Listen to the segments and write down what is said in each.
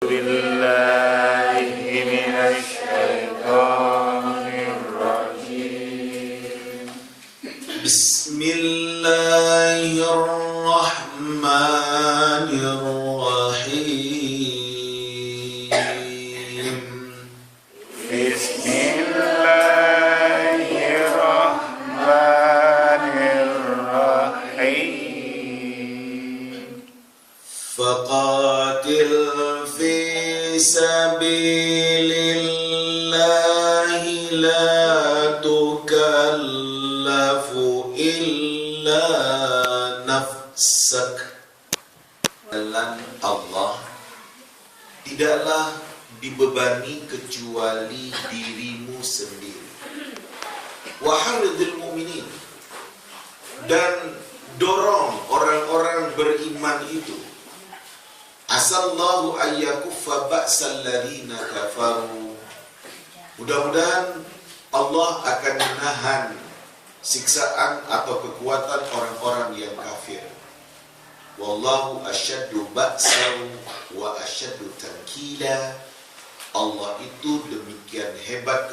بالله من الشيطان الرجيم بسم الله الرحمن الرحيم بسم الله الرحمن الرحيم فقاتل في سبيل الله لا تكلف إلا نفسك. Jalan Allah tidaklah dibebani kecuali dirimu sendiri. Waharidil mu'minin, dan dorong orang-orang beriman itu. Asallahu ayyakuffa ba'sal ladina kafaru. Mudah-mudahan Allah akan menahan siksaan atau kekuatan orang-orang yang kafir. Wallahu asyaddu ba'san wa asyaddu tankila. Allah itu demikian hebat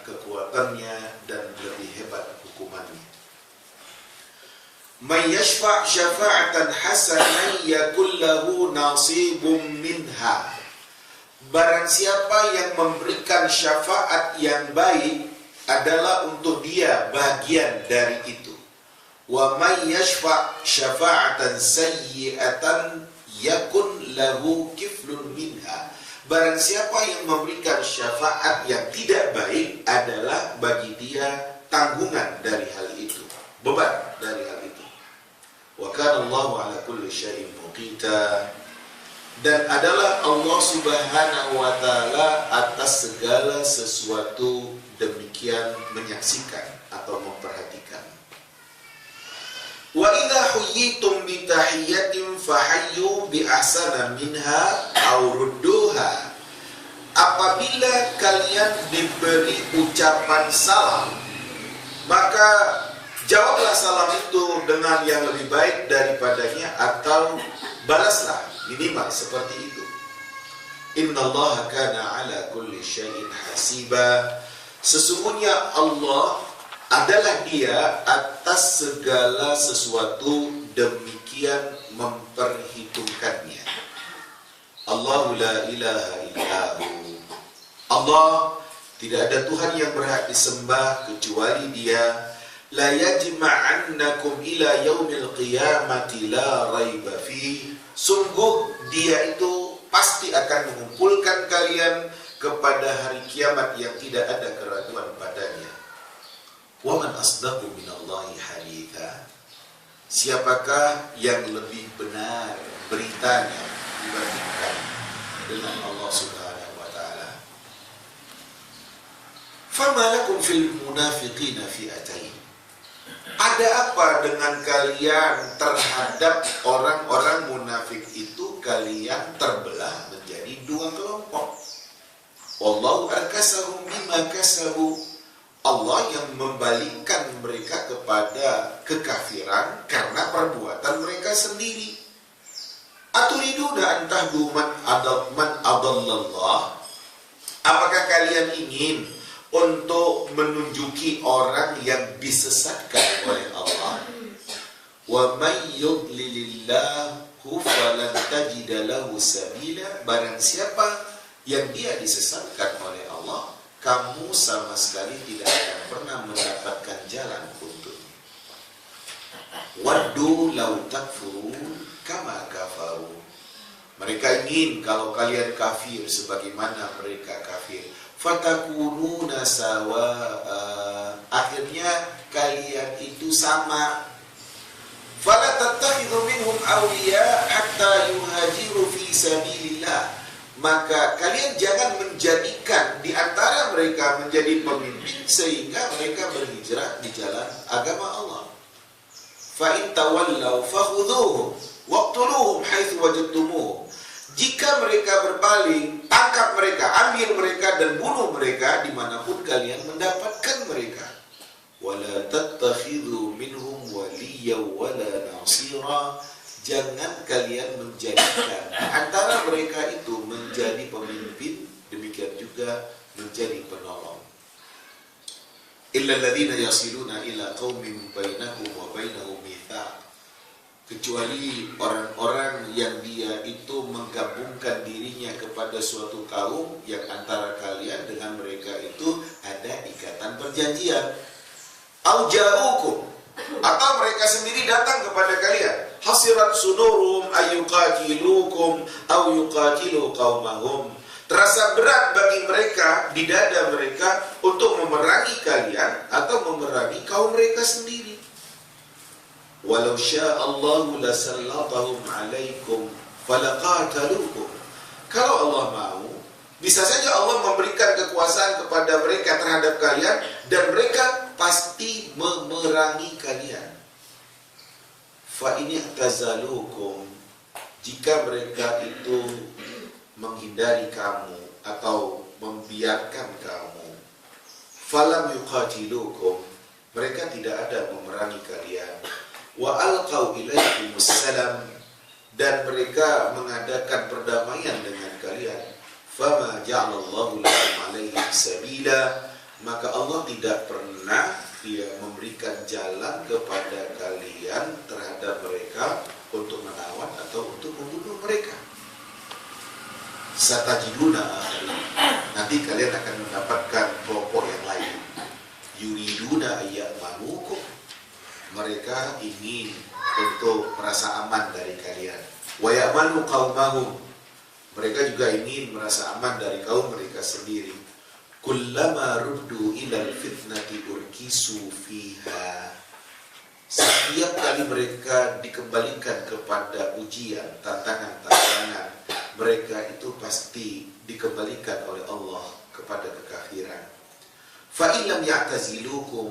kekuatannya dan lebih hebat hukumannya. Man yashfa' syafa'atan hasanah yakul lahu nasibum minha. Barang siapa yang memberikan syafaat yang baik adalah untuk dia bagian dari itu. Wa man yashfa' syafa'atan sayyi'atan yakun lahu kiflun minha. Barang siapa yang memberikan syafaat yang tidak baik adalah bagi dia tanggungan dari hal itu, beban dari hal itu. Wa kana Allahu ala kulli syai'in muqita. Dan adalah Allah Subhanahu wa taala atas segala sesuatu demikian menyaksikan atau memperhatikan. Wa idza huyyitum bi tahiyyatin fahayyu bi ahsana minha aw rudduha. Apabila kalian diberi ucapan salam, maka jawablah salam itu dengan yang lebih baik daripadanya atau balaslah minimal seperti itu. Innallaha kana ala kulli syai'in hasiba. Sesungguhnya Allah adalah Dia atas segala sesuatu demikian memperhitungkannya. Allahu la ilaha illahu. Allah, tidak ada Tuhan yang berhak disembah kecuali Dia. La yajma'annakum ila yaumil qiyamati la raiba fi. Sungguh Dia itu pasti akan mengumpulkan kalian kepada hari kiamat yang tidak ada keraguan padanya. Wa man asdaqu minallahi haditha. Siapakah yang lebih benar beritanya dibandingkan dengan Allah Subhanahu wa taala? Fama lakum fil munafiqina fi'atain. Ada apa dengan kalian terhadap orang-orang munafik itu? Kalian terbelah menjadi dua kelompok. Wallahu arkasahum bima kasabu. Allah yang membalikkan mereka kepada kekafiran karena perbuatan mereka sendiri. Aturiduna an tahdu man adallallah. Apakah kalian ingin untuk menunjuki orang yang disesatkan oleh Allah? Wa may yudlilillahu falan tajida lahu sabila. Barang siapa yang dia disesatkan oleh Allah, kamu sama sekali tidak akan pernah mendapatkan jalan untuknya. Waddu law takfurun kama kafaru. Mereka ingin kalau kalian kafir sebagaimana mereka kafir. Fatakununa sawa'a. Akhirnya kalian itu sama. Fala tattakhidhu minhum awliya hatta yuhajiru fi sabilillah. Maka kalian jangan menjadikan di antara mereka menjadi pemimpin sehingga mereka berhijrah di jalan agama Allah. Fa in tawallaw fakhudhuhum waqtuluhum haitsu wajadtumuhum. Jika mereka berpaling, tangkap mereka, ambil mereka dan bunuh mereka dimanapun kalian mendapatkan mereka. Wala tattakhidhu minhum waliyya wala nasira. jangan kalian menjadikan antara mereka itu menjadi pemimpin, demikian juga menjadi penolong. Illa alladziina yasiluna ila qaumin bainahum wa bainahum mitsaq. Kecuali orang-orang yang dia itu menggabungkan dirinya kepada suatu kaum yang antara kalian dengan mereka itu ada ikatan perjanjian. Au ja'ukum, atau mereka sendiri datang kepada kalian. Hasirat sudurum ayyuqatilukum au yuqatilu qaumahum. Terasa berat bagi mereka, di dada mereka untuk memerangi kalian atau memerangi kaum mereka sendiri. Walau sya'allahu lasallatahum alaikum falaqatalukum. Kalau Allah mau, bisa saja Allah memberikan kekuasaan kepada mereka terhadap kalian dan mereka pasti memerangi kalian. Fa in i'tazalukum, jika mereka itu menghindari kamu atau membiarkan kamu, falam yuqatilukum, mereka tidak ada memerangi kalian. Wa alqau ilaikumus salam, dan mereka mengadakan perdamaian dengan kalian. Fama ja'alallahu lakum alaihim sabila, maka Allah tidak pernah dia memberikan jalan kepada kalian terhadap mereka untuk melawan atau untuk membunuh mereka. Satajiduna akhirin, nanti kalian akan mendapatkan kelompok yang lain. Yuriduna ayyamanukum, mereka ingin untuk merasa aman dari kalian. Wa ya'manu qaumahum, mereka juga ingin merasa aman dari kaum mereka sendiri. Kullama ruddu ilal fitnati urkisu fiha, setiap kali mereka dikembalikan kepada ujian, tantangan-tantangan, mereka itu pasti dikembalikan oleh Allah kepada kekafiran. Fa illam ya'tazilukum,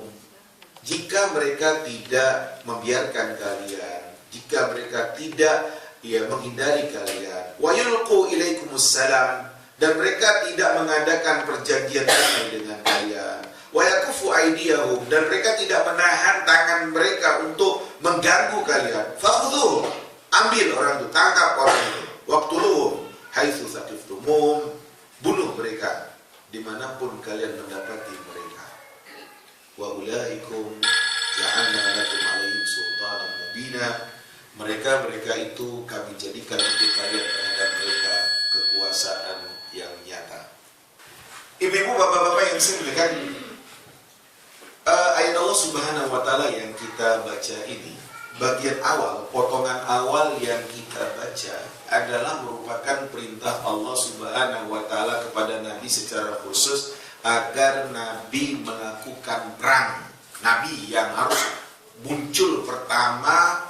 jika mereka tidak membiarkan kalian, jika mereka tidak menghindari kalian, wa yulqu ilaikumus salam, dan mereka tidak mengadakan perjanjian damai dengan kalian, wa yakufu aydiyahum, dan mereka tidak menahan tangan mereka untuk mengganggu kalian, fakhudhuhum, ambil orang itu, tangkap orang itu, waqtuluhum haitsu saqiftumuhum, bunuh mereka dimanapun kalian mendapati mereka. Wa ulaikum ja'alna lakum alaihim sultanan mubina, mereka itu kami jadikan untuk kalian terhadap mereka kekuasaan yang nyata. Ibu-ibu, bapak-bapak yang saya muliakan, ayat Allah Subhanahu wa taala yang kita baca ini, bagian awal, potongan awal yang kita baca adalah merupakan perintah Allah Subhanahu wa taala kepada Nabi secara khusus agar Nabi melakukan perang. Nabi yang harus muncul pertama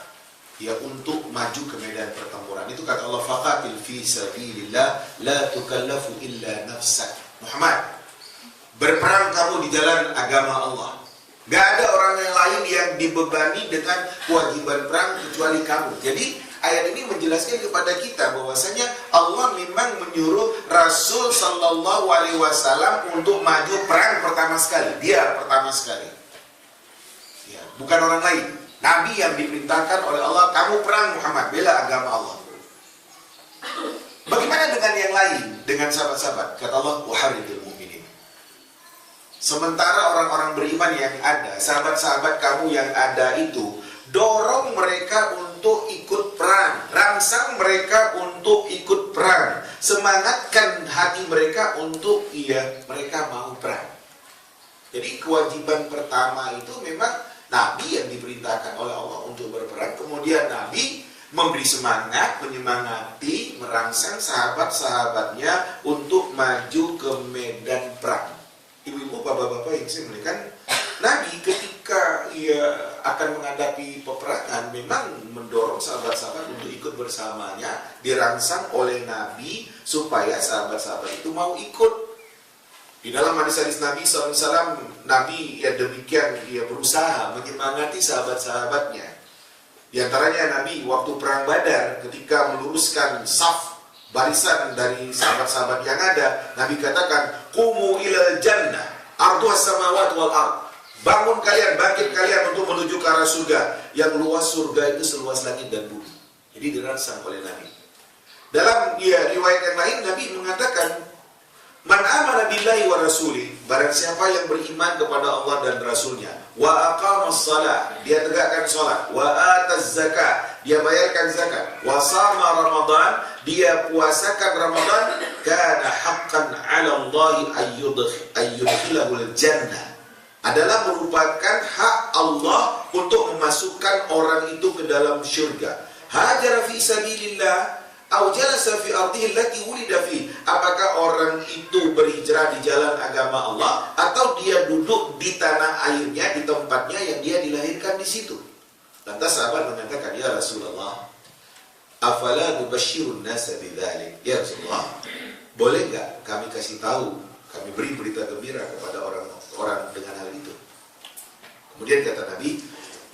untuk maju ke medan pertempuran. Itu kata Allah, faqatil fi sabilillah la tukallafu illa nafsak. Muhammad, berperang kamu di jalan agama Allah. Gak ada orang yang lain yang dibebani dengan kewajiban perang kecuali kamu. Jadi ayat ini menjelaskan kepada kita bahwasanya Allah memang menyuruh Rasul Sallallahu Alaihi Wasallam untuk maju perang pertama sekali. Dia pertama sekali, ya, bukan orang lain. Nabi yang diperintahkan oleh Allah, kamu perang Muhammad, bela agama Allah. Bagaimana dengan yang lain, dengan sahabat-sahabat? Kata Allah, waharidul mu'minin. Sementara orang-orang beriman yang ada, sahabat-sahabat kamu yang ada itu, dorong mereka untuk ikut perang, rangsang mereka untuk ikut perang, semangatkan hati mereka untuk mereka mau perang. Jadi kewajiban pertama itu memang Nabi yang diperintahkan oleh Allah untuk berperang. Kemudian Nabi memberi semangat, menyemangati, merangsang sahabat-sahabatnya untuk maju ke medan perang. Ibu-ibu, bapak-bapak yang saya muliakan, Nabi ketika akan menghadapi peperangan memang mendorong sahabat-sahabat untuk ikut bersamanya, dirangsang oleh Nabi supaya sahabat-sahabat itu mau ikut. Di dalam hadis-hadis Nabi SAW, Nabi demikian berusaha menyemangati sahabat-sahabatnya. Di antaranya Nabi waktu perang Badar ketika meluruskan saf barisan dari sahabat-sahabat yang ada, Nabi katakan, "Qumu ilal jannah, arduhas samawati wal ard." Bangun kalian, bangkit kalian untuk menuju ke arah surga. Yang luas surga itu seluas langit dan bumi. Jadi dirangsang oleh Nabi. Dalam riwayat yang lain Nabi mengatakan, man amana billahi wa rasulih, barang siapa yang beriman kepada Allah dan Rasulnya, wa aqamas shalah, dia tegakkan salat, wa ataz zakat, dia bayarkan zakat, wa sama ramadan, dia puasakan Ramadan, kana haqqan 'ala Allah ayyudkhilahul jannah, adalah merupakan hak Allah untuk memasukkan orang itu ke dalam syurga. Hajara fi sabilillah aw jalasa fi ardihi allati wulida fi, apakah orang itu berhijrah di jalan agama Allah atau dia duduk di tanah airnya, di tempatnya yang dia dilahirkan di situ. Lantas sahabat mengatakan, ya Rasulullah, afala nubashshirun nasa bidzalik, ya Rasulullah, boleh enggak kami kasih tahu, kami beri berita gembira kepada orang-orang dengan hal itu. Kemudian kata Nabi,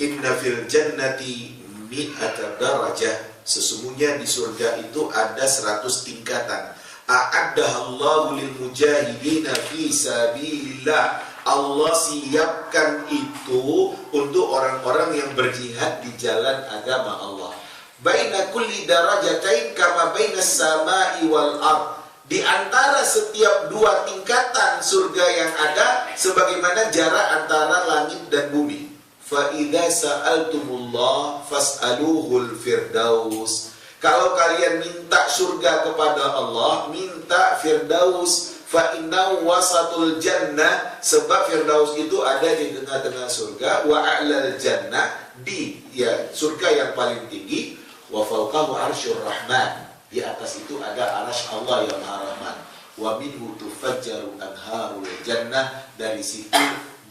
inna fil jannati mi'ata darajah, sesungguhnya di surga itu ada 100 tingkatan. A'addahallahu lil mujahidina fi sabilillah, Allah siapkan itu untuk orang-orang yang berjihad di jalan agama Allah. Baina kulli darajatain kama bainas samai wal ard, di antara setiap 2 tingkatan surga yang ada sebagaimana jarak antara langit dan bumi. Fa idza sa'altumullah fas'aluhul firdaus, kalau kalian minta surga kepada Allah, minta firdaus. Fa innahu wasatul jannah, sebab firdaus itu ada di tengah-tengah surga. Wa a'lal jannah, di surga yang paling tinggi. Wa fawqahu arsyur rahman, di atas itu ada arasy Allah yang Maha Rahman. Wa minhu tufajjaru anharul jannah, dari situ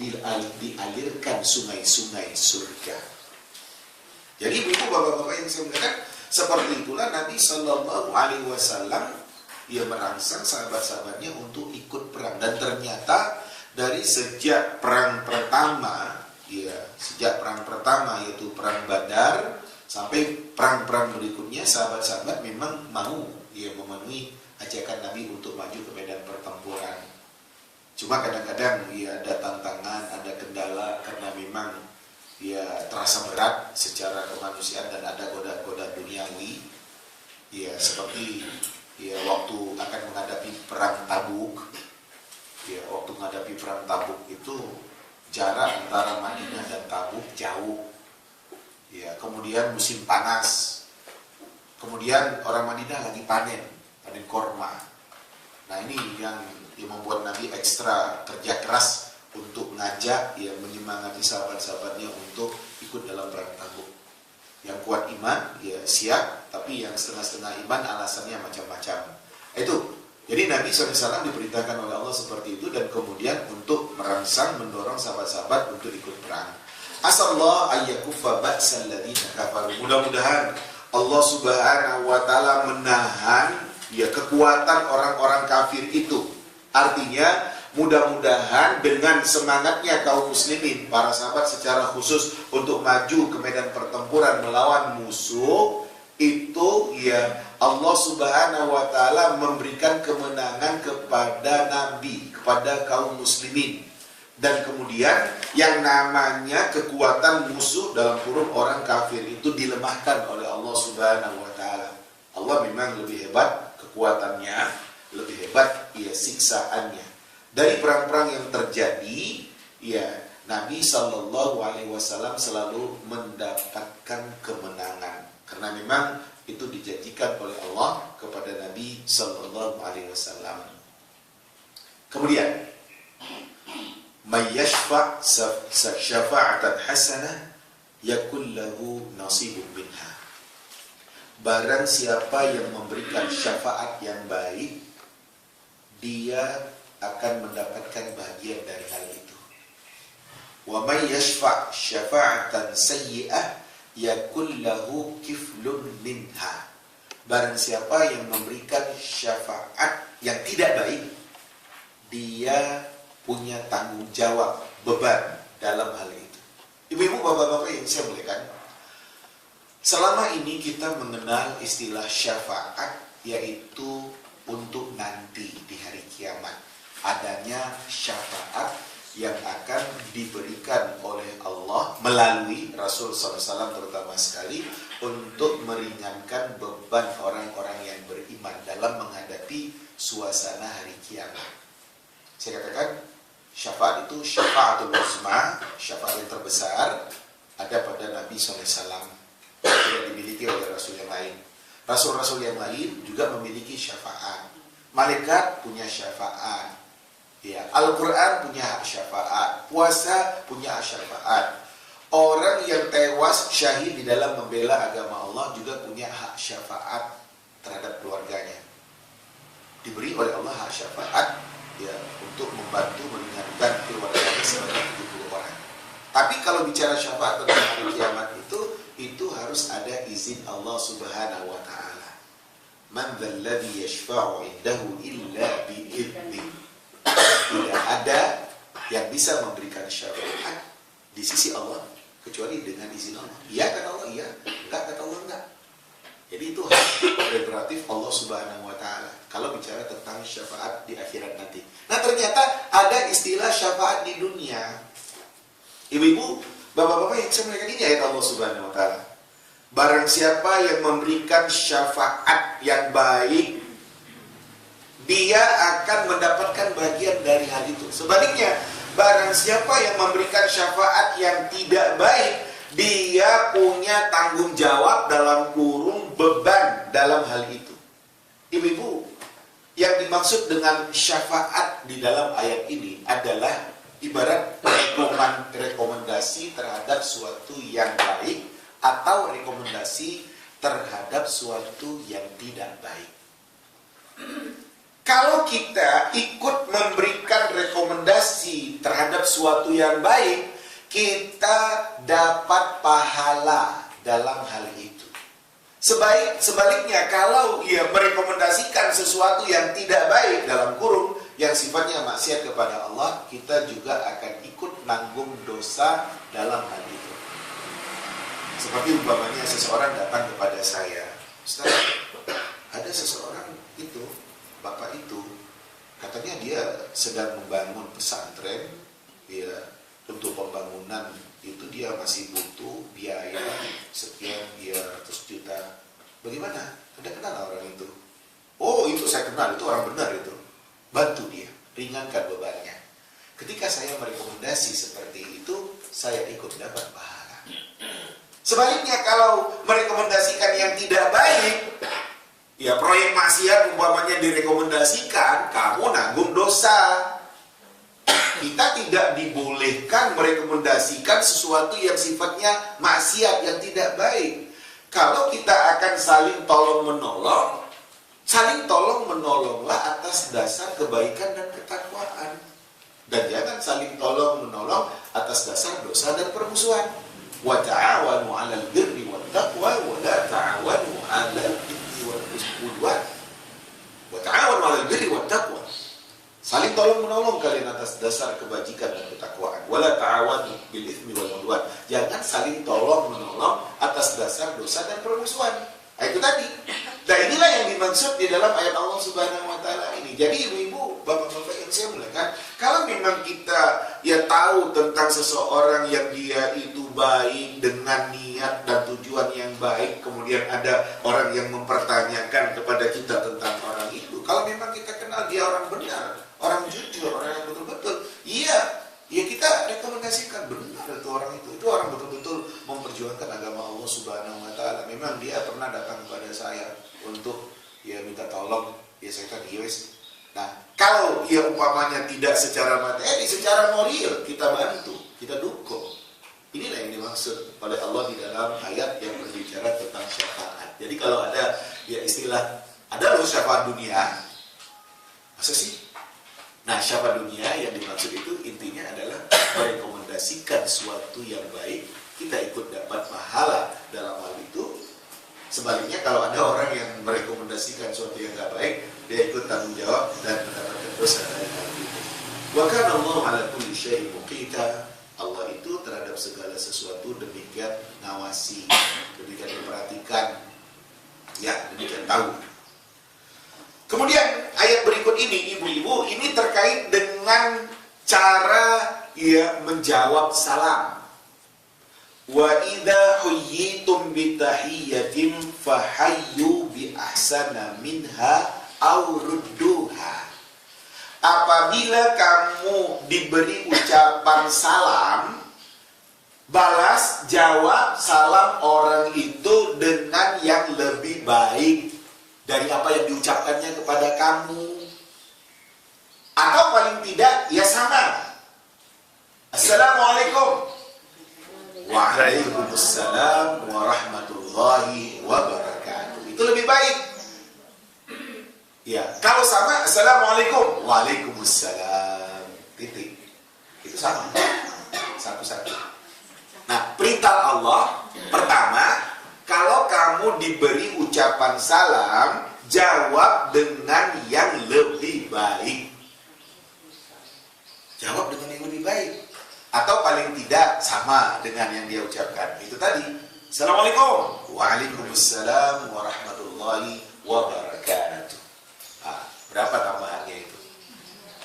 dialirkan sungai-sungai surga. Jadi ibu bapak-bapak yang saya muliakan, seperti itulah Nabi Shallallahu Alaihi Wasallam ia merangsang sahabat-sahabatnya untuk ikut perang. Dan ternyata dari sejak perang pertama, yaitu perang Badar, sampai perang-perang berikutnya, sahabat-sahabat memang mau memenuhi ajakan Nabi untuk maju ke medan pertempuran. Cuma kadang-kadang ada tantangan, ada kendala, karena memang terasa berat secara kemanusiaan dan ada godaan-godaan duniawi. Seperti waktu akan menghadapi perang Tabuk. Waktu menghadapi perang Tabuk itu jarak antara Madinah dan Tabuk jauh. Kemudian musim panas. Kemudian orang Madinah lagi panen korma. Nah, ini yang membuat Nabi ekstra kerja keras untuk mengajak, menyemangati sahabat-sahabatnya untuk ikut dalam perang Tabuk. Yang kuat iman, siap, tapi yang setengah-setengah iman alasannya macam-macam. Itu. Jadi Nabi SAW diperintahkan oleh Allah seperti itu, dan kemudian untuk merangsang, mendorong sahabat-sahabat untuk ikut perang. Asallahu ayyakuffa ba'sal ladzina kafaru. Mudah-mudahan Allah Subhanahu wa taala menahan kekuatan orang-orang kafir itu. Artinya mudah-mudahan dengan semangatnya kaum muslimin, para sahabat secara khusus untuk maju ke medan pertempuran melawan musuh itu, Allah Subhanahu wa taala memberikan kemenangan kepada Nabi, kepada kaum muslimin. Dan kemudian yang namanya kekuatan musuh dalam kurung orang kafir itu dilemahkan oleh Allah Subhanahu wa taala. Allah memang lebih hebat kekuatannya, lebih hebat siksaannya. Dari perang-perang yang terjadi, Nabi Shallallahu Alaihi Wasallam selalu mendapatkan kemenangan, karena memang itu dijanjikan oleh Allah kepada Nabi Shallallahu Alaihi Wasallam. Kemudian, mayyashfa' syafa'atan hasanah yakul lahu nasibun minha. Barang siapa yang memberikan syafaat yang baik, dia akan mendapatkan bagian dari hal itu. Wa may yashfa' syafa'atan sayyi'ah yakul lahu kiflun minha. Barang siapa yang memberikan syafaat yang tidak baik, dia punya tanggung jawab, beban dalam hal itu. Ibu-ibu, bapak-bapak yang saya muliakan, selama ini kita mengenal istilah syafaat, yaitu untuk nanti di hari kiamat adanya syafaat yang akan diberikan oleh Allah melalui Rasul SAW terutama sekali untuk meringankan beban orang-orang yang beriman dalam menghadapi suasana hari kiamat. Saya katakan syafaat itu syafaatul uzma, syafaat yang terbesar ada pada Nabi SAW, tidak dimiliki oleh Rasul yang lain. Rasul-Rasul yang lain juga memiliki syafaat. Malaikat punya syafaat. Ya, Al-Quran punya hak syafaat. Puasa punya hak syafaat. Orang yang tewas syahid di dalam membela agama Allah juga punya hak syafaat terhadap keluarganya. Diberi oleh Allah hak syafaat ya untuk membantu meringankan keluarganya sebanyak 70 orang. Tapi kalau bicara syafaat tentang hari kiamat itu harus ada izin Allah Subhanahu wa taala. Man dzalladzi yashfa'u 'indahu illa bi'idznih. Tidak ada yang bisa memberikan syafaat di sisi Allah kecuali dengan izin Allah. Iya kata Allah iya, enggak kata Allah enggak. Jadi itu hak prerogatif Allah Subhanahu wa taala kalau bicara tentang syafaat di akhirat nanti. Nah, ternyata ada istilah syafaat di dunia. Ibu-ibu, bapak-bapak yang saya muliakan, ini ayat Allah Subhanahu wa taala. Barang siapa yang memberikan syafaat yang baik, dia akan mendapatkan bagian dari hal itu. Sebaliknya, barang siapa yang memberikan syafaat yang tidak baik, dia punya tanggung jawab dalam kurung beban dalam hal itu. Ibu-ibu, yang dimaksud dengan syafaat di dalam ayat ini adalah ibarat rekomendasi terhadap suatu yang baik atau rekomendasi terhadap suatu yang tidak baik. Kalau kita ikut memberikan rekomendasi terhadap suatu yang baik, kita dapat pahala dalam hal itu. Sebaliknya, kalau ia merekomendasikan sesuatu yang tidak baik dalam kurung, yang sifatnya maksiat kepada Allah, kita juga akan ikut nanggung dosa dalam hal itu. Seperti umpamanya seseorang datang kepada saya, Ustaz, ada seseorang itu, bapak itu, katanya dia sedang membangun pesantren, ya, untuk pembangunan itu dia masih butuh biaya sekian 300 juta. Bagaimana? Anda kenal orang itu? Oh, itu saya kenal, itu orang benar itu. Bantu dia, ringankan bebannya. Ketika saya merekomendasi seperti itu, saya ikut dapat pahala. Sebaliknya, kalau merekomendasikan yang tidak baik, ya proyek maksiat umpamanya direkomendasikan, kamu nanggung dosa. Kita tidak dibolehkan merekomendasikan sesuatu yang sifatnya maksiat, yang tidak baik. Kalau kita akan saling tolong-menolong, saling tolong-menolonglah atas dasar kebaikan dan ketakwaan. Dan jangan saling tolong-menolong atas dasar dosa dan permusuhan. Wa ta'awanu 'alal birri wat taqwa wa la ta'awanu 'alal itsmi wal udwan. Wa ta'awanu 'alal birri wat taqwa. Saling tolong-menolong kalian atas dasar kebajikan dan ketakwaan. Wala ta'awanu bil itsmi wal udwan. Jangan saling tolong-menolong atas dasar dosa dan permusuhan. Nah, itu tadi. Nah, inilah yang dimaksud di dalam ayat Allah Subhanahu wa taala ini. Jadi ibu-ibu, bapak-bapak yang saya muliakan, kalau memang kita ya tahu tentang seseorang yang dia itu baik dengan niat dan tujuan yang baik, kemudian ada orang yang mempertanyakan kepada kita tentang orang itu. Kalau memang kita kenal dia orang benar, orang jujur, orang yang betul-betul, iya, ya kita rekomendasikan benar itu orang itu. Itu orang betul-betul memperjuangkan agama Allah Subhanahu wa taala. Memang dia pernah datang kepada saya untuk ya minta tolong, ya saya kan yes. Nah, kalau ya umpamanya tidak secara materi, secara moral kita bantu, kita dukung. Inilah yang dimaksud oleh Allah di dalam ayat yang berbicara tentang syafaat. Jadi kalau ada ya istilah, ada loh syafaat dunia. Masa sih? Nah, syafaat dunia yang dimaksud itu intinya adalah merekomendasikan suatu yang baik, kita ikut dapat pahala dalam hal itu. Sebaliknya kalau ada orang yang merekomendasikan sesuatu yang tidak baik, dia ikut tanggung jawab dan mendapatkan dosa dari hal itu. Wa kana Allahu 'ala kulli syai'in muqita. Allah itu terhadap segala sesuatu demikian ngawasi, demikian memperhatikan, ya demikian tahu. Kemudian ayat berikut ini, ibu-ibu, ini terkait dengan cara ia menjawab salam. Wa idza huyyitum bi tahiyyatin fahayyu bi ahsana minha aw rudduha. Apabila kamu diberi ucapan salam, balas jawab salam orang itu dengan yang lebih baik dari apa yang diucapkannya kepada kamu. Atau paling tidak, ya sama. Assalamualaikum. Waalaikumsalam warahmatullahi wabarakatuh. Itu lebih baik. Ya, kalau sama, Assalamualaikum. Waalaikumsalam. Titik. Itu sama. Satu-satu. Nah, perintah Allah pertama, kalau kamu diberi ucapan salam, jawab dengan yang lebih baik. Jawab dengan yang lebih baik. Atau paling tidak sama dengan yang dia ucapkan. Itu tadi. Assalamualaikum. Waalaikumsalam warahmatullahi wabarakatuh. Nah, berapa tambahannya itu?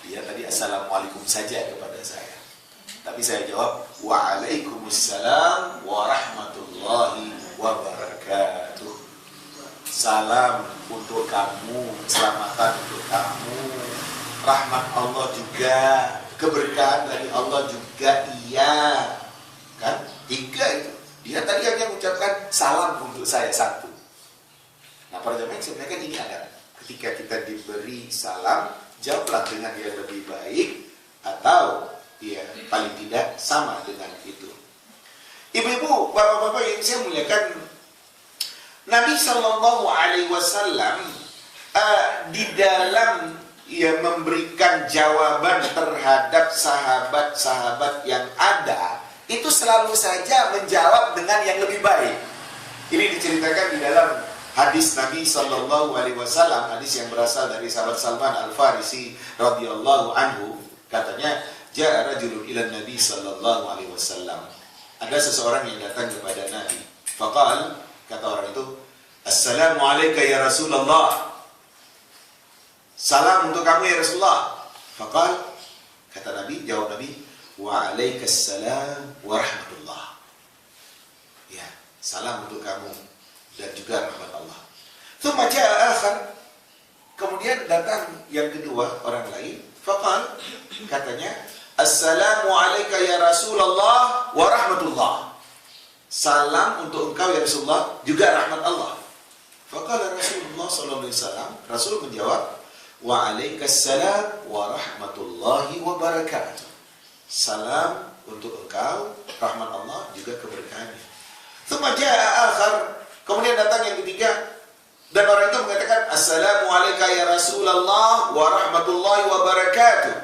Dia tadi Assalamualaikum saja kepada saya. Tapi saya jawab Waalaikumsalam warahmatullahi wabarakatuh. Salam untuk kamu, keselamatan untuk kamu, rahmat Allah juga, keberkahan dari Allah juga, iya. Kan? 3 itu. Dia tadi hanya mengucapkan salam untuk saya 1. Nah, para jemaah sebenarnya ini ada. Ketika kita diberi salam, jawablah dengan yang lebih baik atau ya paling tidak sama dengan itu. Ibu-ibu, bapak-bapak yang saya muliakan, Nabi Shallallahu Alaihi Wasallam di dalam memberikan jawaban terhadap sahabat-sahabat yang ada, itu selalu saja menjawab dengan yang lebih baik. Ini diceritakan di dalam hadis Nabi Sallallahu Alaihi Wasallam, hadis yang berasal dari sahabat Salman Al-Farisi radhiyallahu anhu. Katanya, ja'a rajulun ila Nabi Sallallahu Alaihi Wasallam. Ada seseorang yang datang kepada Nabi. Faqal, kata orang itu, Assalamu alayka ya Rasulullah. Salam untuk kamu ya Rasulullah. Faqal, kata Nabi, jawab Nabi, wa alaikassalam wa rahmatullah. Ya, salam untuk kamu dan juga rahmat Allah. Tsumma jaa akhar. Kemudian datang yang kedua, orang lain. Faqal, katanya, Assalamu alayka ya Rasulullah wa rahmatullah. Salam untuk engkau ya Rasulullah, juga rahmat Allah. Faqala Rasulullah sallallahu alaihi wasallam, Rasul menjawab, wa alaikassalam wa rahmatullahi wa barakatuh. Salam untuk engkau, rahmat Allah juga keberkahannya. Tsumma jaa akhar. Kemudian datang yang ketiga, dan orang itu mengatakan, Assalamu alayka ya Rasulullah wa rahmatullahi wa barakatuh.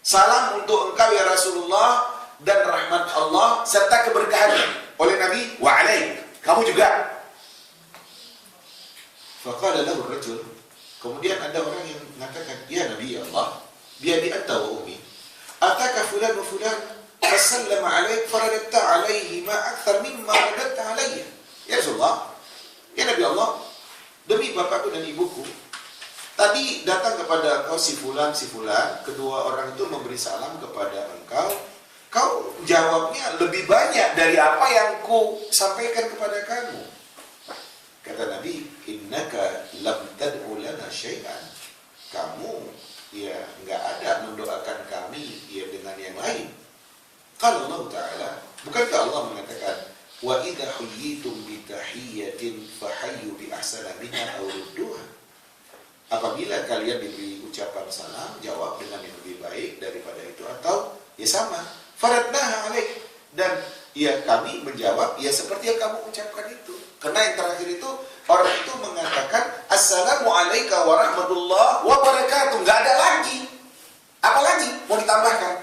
Salam untuk engkau ya Rasulullah dan rahmat Allah serta keberkahannya. Oleh Nabi, wa alaik, kamu juga. Faqala lahu rajul. Kemudian ada orang yang mengatakan, ya Nabi ya Allah, biadi anta wa ummi, ataka fulan wa fulan fasallama alaik faradatta alaihi ma akthar mimma radatta alayya. Ya Rasulullah, ya Nabi Allah, demi bapakku dan ibuku, tadi datang kepada engkau si fulan, kedua orang itu memberi salam kepada engkau, kau jawabnya lebih banyak dari apa yang ku sampaikan kepada kamu. Kata Nabi, innaka lam tad'u lana syai'an. Kamu ya enggak ada mendoakan kami ya dengan yang lain. Qala Allah Ta'ala, bukankah Allah mengatakan, wa idza huyyitum bi tahiyyatin fahayyu bi ahsana minha aw rudduha. Apabila kalian diberi ucapan salam, jawab dengan yang lebih baik daripada itu atau ya sama. Faradnaha alaik, dan ya kami menjawab ya seperti yang kamu ucapkan itu. Karena yang terakhir itu orang itu mengatakan Assalamu alayka wa rahmatullah wa barakatuh. Gak ada lagi. Apa lagi mau ditambahkan?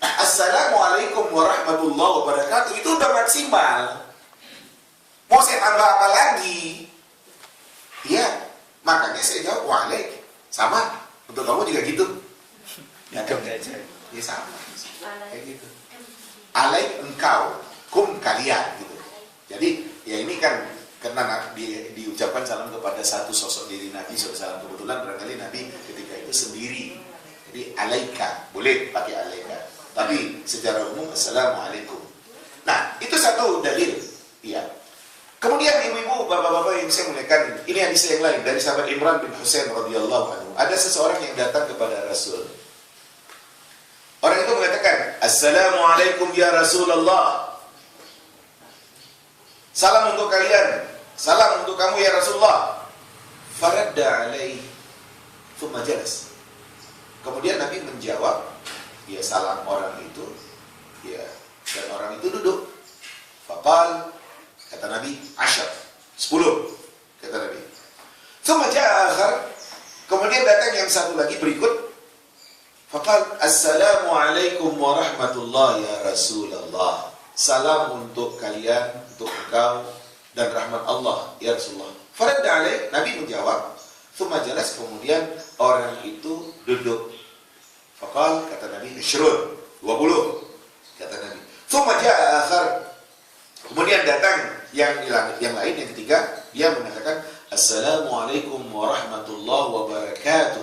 Assalamualaikum warahmatullahi wabarakatuh. Itu udah maksimal. Mau saya tambah apa lagi? Iya. Makanya saya jawab wa'alaik. Sama. Untuk kamu juga gitu. Ya kan? Ya sama. Kayak gitu. Alaik engkau, kum kalian gitu. Jadi ya ini kan karena diucapkan salam kepada satu sosok diri Nabi SAW. Kebetulan barangkali Nabi ketika itu sendiri. Jadi alaika, boleh pakai alaika. Tapi secara umum assalamualaikum. Nah, itu satu dalil. Ya. Kemudian ibu-ibu, bapak-bapak yang saya muliakan, ini hadis yang lain dari sahabat Imran bin Husain radhiyallahu anhu. Ada seseorang yang datang kepada Rasul. Orang itu mengatakan, "Assalamualaikum ya Rasulullah." Salam untuk kalian. Salam untuk kamu ya Rasulullah. Faradda alaihi thumma jalas. Kemudian Nabi menjawab, ya salam orang itu, ya, dan orang itu duduk. Faqal, kata Nabi, 10, kata Nabi. Thumma ja'a akhar, kemudian datang yang satu lagi berikut. Faqal, assalamualaikum warahmatullahi ya Rasulullah. Salam untuk kalian, untuk engkau, dan rahmat Allah ya Rasulullah. Faradda alaih, Nabi menjawab. Thumma jalas, kemudian orang itu duduk. Faqal, kata Nabi, 20, kata Nabi. Thumma ja'a akhar, kemudian datang yang lain, yang ketiga, dia mengatakan, assalamualaikum warahmatullahi wabarakatuh.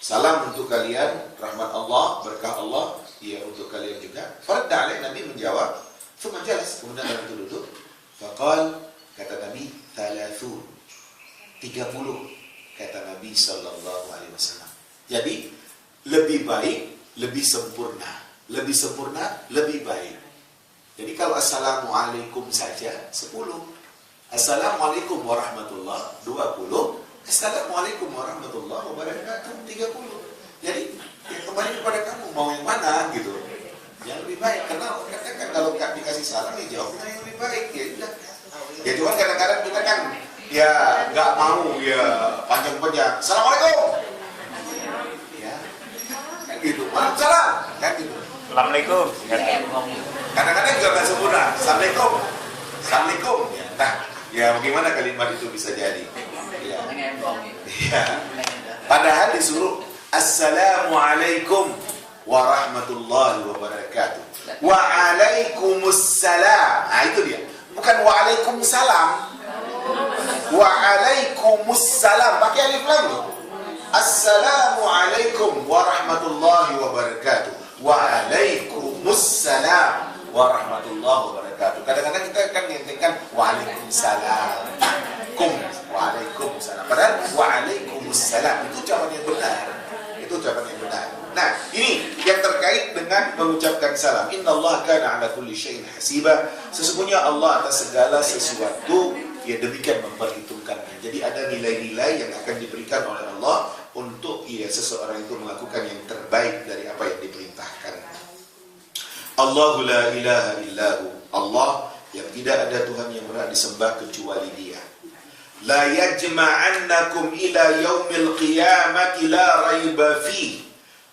Salam untuk kalian, rahmat Allah, berkah Allah, ya untuk kalian juga. Faradda alaih, Nabi menjawab. Thumma jalas, kemudian orang itu duduk. Faqal, kata Nabi, 30, kata Nabi sallallahu alaihi wasallam. Jadi lebih baik, lebih sempurna, lebih baik. Jadi kalau assalamualaikum saja 10, assalamualaikum warahmatullah 20, assalamualaikum warahmatullah wabarakatuh 30. Jadi ya kembali kepada kamu mau yang mana gitu. Yang lebih baik, karena kan kalau nggak dikasih salam ya jawabnya yang lebih baik ya udah. Ya cuma kadang-kadang kita kan ya nggak mau ya panjang-panjang. Assalamualaikum. Ya, kan gitu. Waalaikumsalam, kan gitu. Assalamualaikum. Kadang-kadang juga nggak sempurna. Assalamualaikum. Assalamualaikum. Ya, nah, ya bagaimana kalimat itu bisa jadi? Ya. Ya. Padahal disuruh assalamualaikum warahmatullahi wabarakatuh. Waalaikumsalam. Nah itu dia. Bukan waalaikumsalam. Waalaikumsalam. Pakai alif lam. Assalamualaikum warahmatullahi wabarakatuh. Waalaikumsalam warahmatullahi wabarakatuh. Kadang-kadang kita kan mengingatkan waalaikumsalam. Waalaikumsalam. Padahal waalaikumsalam itu jawaban yang benar. Itu jawaban yang benar. Nah, ini yang terkait dengan mengucapkan salam. Innallaha kana ala kulli syai'in hasiba. Sesungguhnya Allah atas segala sesuatu ya demikian memperhitungkannya. Jadi ada nilai-nilai yang akan diberikan oleh Allah untuk ya seseorang itu melakukan yang terbaik dari apa yang diperintahkan. Allahu la ilaha illahu. Allah yang tidak ada Tuhan yang berhak disembah kecuali Dia. La yajma'annakum ila yaumil qiyamati la raiba fi.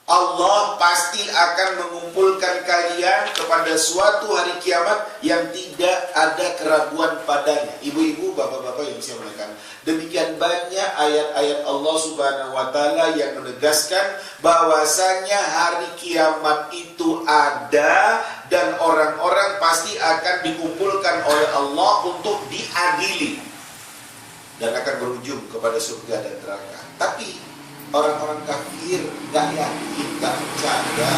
Allah pasti akan mengumpulkan kalian kepada suatu hari kiamat yang tidak ada keraguan padanya. Ibu-ibu, bapak-bapak yang saya muliakan, demikian banyak ayat-ayat Allah Subhanahu wa taala yang menegaskan bahwasanya hari kiamat itu ada dan orang-orang pasti akan dikumpulkan oleh Allah untuk diadili dan akan berujung kepada surga dan neraka. Tapi orang-orang kafir gak yakin, gak percaya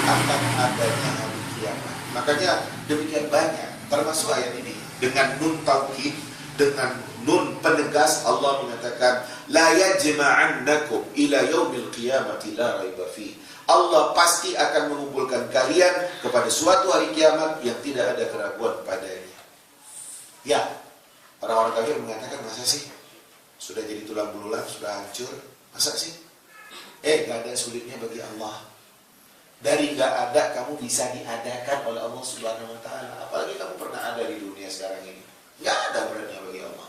akan adanya hari kiamat. Makanya demikian banyak, termasuk ayat ini dengan nun taukid, dengan nun penegas Allah mengatakan la yajma'annakum ila yaumil qiyamati la raiba fi. Allah pasti akan mengumpulkan kalian kepada suatu hari kiamat yang tidak ada keraguan padanya. Ya, orang-orang kafir mengatakan, masa sih sudah jadi tulang belulang, sudah hancur? Masa sih? Gak ada sulitnya bagi Allah. Dari gak ada kamu bisa diadakan oleh Allah Subhanahu wa taala. Apalagi kamu pernah ada di dunia sekarang ini. Gak ada beratnya bagi Allah.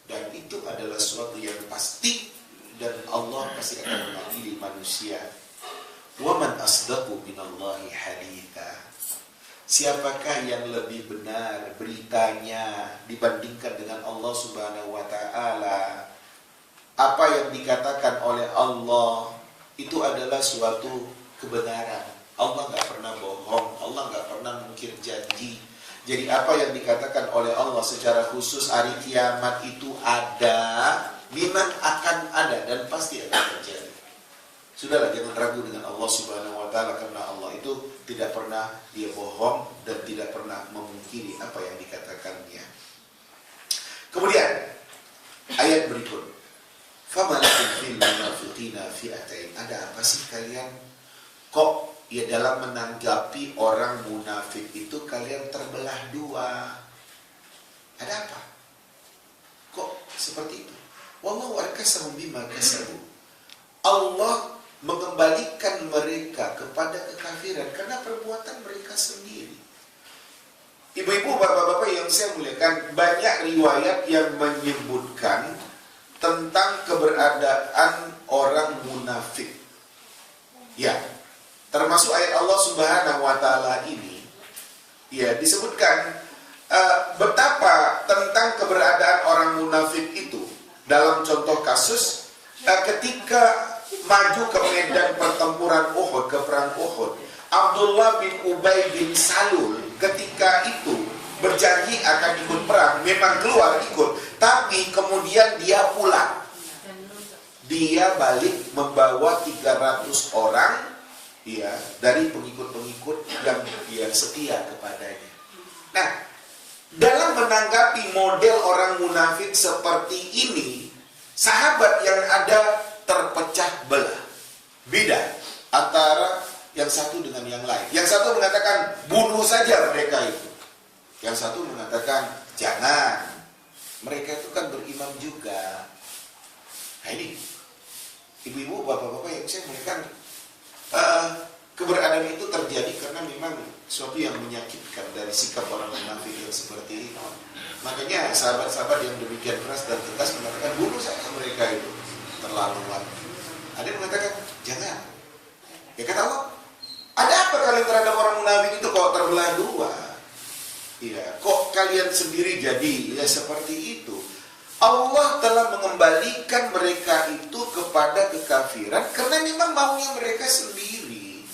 Dan itu adalah sesuatu yang pasti dan Allah pasti akan mengadili manusia. Wa man asdaqu minallahi haditha. Siapakah yang lebih benar beritanya dibandingkan dengan Allah Subhanahu wa taala? Apa yang dikatakan oleh Allah itu adalah suatu kebenaran. Allah nggak pernah bohong, Allah nggak pernah mungkir janji. Jadi apa yang dikatakan oleh Allah secara khusus hari kiamat itu ada, memang akan ada dan pasti akan terjadi. Sudahlah, jangan ragu dengan Allah Subhanahu wa taala, karena Allah itu tidak pernah dia bohong dan tidak pernah memungkiri apa yang dikatakannya. Kemudian ayat berikut, famalakum fil munafiqina fi'atain. Ada apa sih kalian kok ya dalam menanggapi orang munafik itu kalian terbelah dua? Ada apa? Kok seperti itu? Wallahu arkasahum bima kasabu. Allah mengembalikan mereka kepada kekafiran karena perbuatan mereka sendiri. Ibu-ibu, bapak-bapak yang saya muliakan, banyak riwayat yang menyebutkan tentang keberadaan orang munafik. Ya, termasuk ayat Allah Subhanahu wa taala ini, ya disebutkan betapa tentang keberadaan orang munafik itu dalam contoh kasus ketika maju ke medan pertempuran Uhud, ke perang Uhud, Abdullah bin Ubay bin Salul ketika itu berjanji akan ikut perang, memang keluar ikut, tapi kemudian dia pulang. Dia balik membawa 300 orang ya dari pengikut-pengikut yang setia kepadanya. Nah, dalam menanggapi model orang munafik seperti ini, sahabat yang ada terpecah belah. Beda antara yang satu dengan yang lain. Yang satu mengatakan bunuh saja mereka itu. Yang satu mengatakan jangan. Mereka itu kan beriman juga. Nah ini, ibu-ibu, bapak-bapak yang saya muliakan, keberadaan itu terjadi karena memang sesuatu yang menyakitkan dari sikap orang munafik yang seperti itu. Makanya sahabat-sahabat yang demikian keras dan tegas mengatakan bunuh saja mereka itu, terlaluan. Ada yang mengatakan jangan. Ya kata Allah, ada apa kalian terhadap orang munafik itu kok terbelah dua? Ya, kok kalian sendiri jadi ya seperti itu? Allah telah mengembalikan mereka itu kepada kekafiran karena memang maunya mereka sendiri.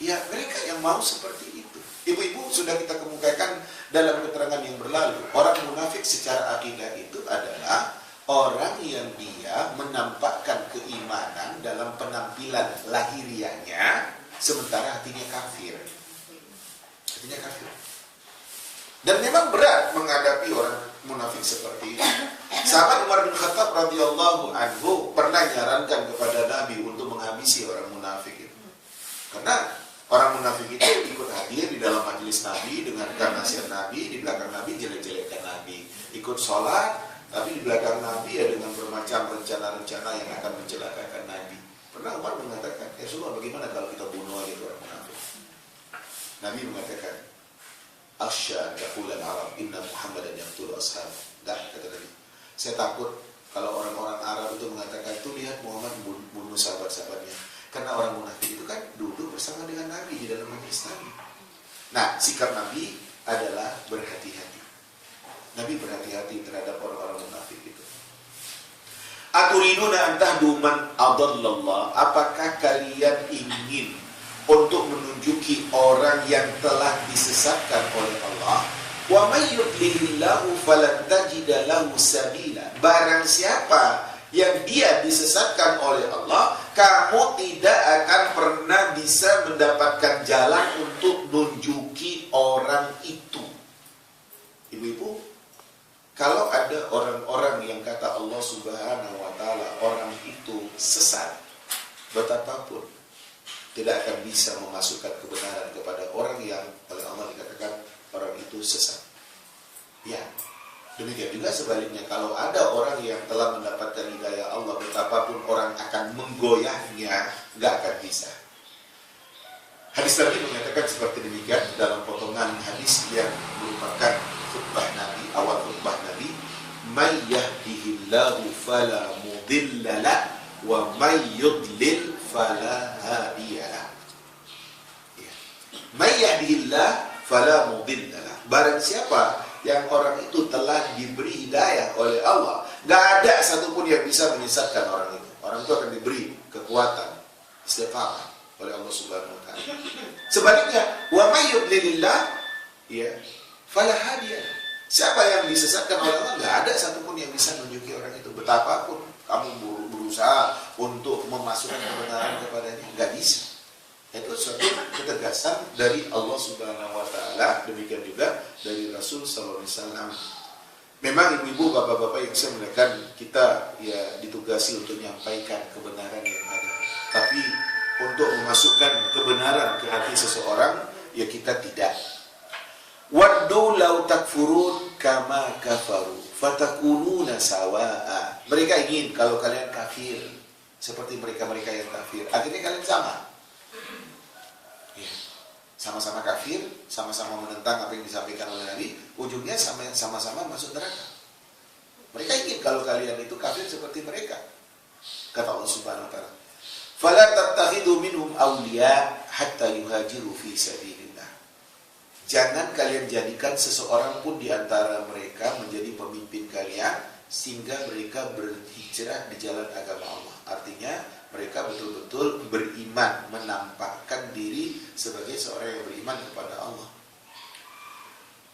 Ya, mereka yang mau seperti itu. Ibu-ibu, sudah kita kemukakan dalam keterangan yang berlalu, orang munafik secara akidah itu adalah orang yang dia menampakkan keimanan dalam penampilan lahiriahnya, sementara hatinya kafir. Hatinya kafir. Dan memang berat menghadapi orang munafik seperti itu. Sahabat Umar bin Khattab radhiyallahu anhu pernah menyarankan kepada Nabi untuk menghabisi orang munafik itu. Karena orang munafik itu ikut hadir di dalam majelis Nabi, dengarkan nasihat Nabi, di belakang Nabi jelek-jelekkan Nabi. Ikut sholat, tapi di belakang Nabi ya dengan bermacam rencana-rencana yang akan mencelakakan Nabi. Pernah Umar mengatakan, ya Rasulullah, bagaimana kalau kita bunuh aja orang munafik? Nabi mengatakan, Asy'ad yaqulul Arab inna Muhammadan yaqtulu ashab. Dah, kata Nabi, saya takut kalau orang-orang Arab itu mengatakan, tuh lihat Muhammad bunuh sahabat-sahabatnya. Karena orang munafik itu kan duduk bersama dengan Nabi di dalam majelis Nabi. Nah, sikap Nabi adalah berhati-hati. Nabi berhati-hati terhadap orang-orang munafik itu. Aturiduna an tahdu man adallallah. Apakah kalian ingin untuk menunjuki orang yang telah disesatkan oleh Allah? Wa may yudlilillahu falan tajida lahu sabila. Barang siapa yang dia disesatkan oleh Allah, kamu tidak akan pernah bisa mendapatkan jalan untuk menunjuki orang itu. Ibu-ibu, kalau ada orang-orang yang kata Allah Subhanahu wa taala orang itu sesat, betapapun tidak akan bisa memasukkan kebenaran kepada orang yang oleh Allah dikatakan orang itu sesat. Ya, demikian juga sebaliknya, kalau ada orang yang telah mendapatkan hidayah Allah, betapapun orang akan menggoyahnya, nggak akan bisa. Hadis Nabi mengatakan seperti demikian dalam potongan hadis yang merupakan khutbah Nabi, awal khutbah Nabi, may yahdihillahu fala mudhillalah wa may yudlil fala hadiyalah. May yahdihillah fala mudhillalah. Barang siapa yang orang itu telah diberi hidayah oleh Allah, nggak ada satupun yang bisa menyesatkan orang itu. Orang itu akan diberi kekuatan, istiqamah oleh Allah Subhanahu wa taala. Sebaliknya, wa may yudlilillah ya fala hadiyalah. Siapa yang disesatkan oleh Allah, nggak ada satupun yang bisa menunjuki orang itu. Betapapun kamu berusaha untuk memasukkan kebenaran kepadanya? Nggak bisa. Itu suatu ketegasan dari Allah Subhanahu wa taala, demikian juga dari Rasul sallallahu alaihi wasallam. Memang ibu-ibu, bapak-bapak yang saya muliakan, kita ya ditugasi untuk menyampaikan kebenaran yang ada. Tapi untuk memasukkan kebenaran ke hati seseorang, ya kita tidak. Waddu law takfurun kama kafaru fatakununa sawa'a. Mereka ingin kalau kalian kafir seperti mereka-mereka yang kafir, akhirnya kalian sama. Ya, sama-sama kafir, sama-sama menentang apa yang disampaikan oleh Nabi, ujungnya sama-sama masuk neraka. Mereka ingin kalau kalian itu kafir seperti mereka. Kata Allah Subhanahu wa taala, "Fala tattakhidhu minhum awliya hatta yuhajiru fi sabilillah." Jangan kalian jadikan seseorang pun di antara mereka menjadi pemimpin kalian sehingga mereka berhijrah di jalan agama Allah. Artinya mereka betul-betul beriman, menampakkan diri sebagai seorang yang beriman kepada Allah.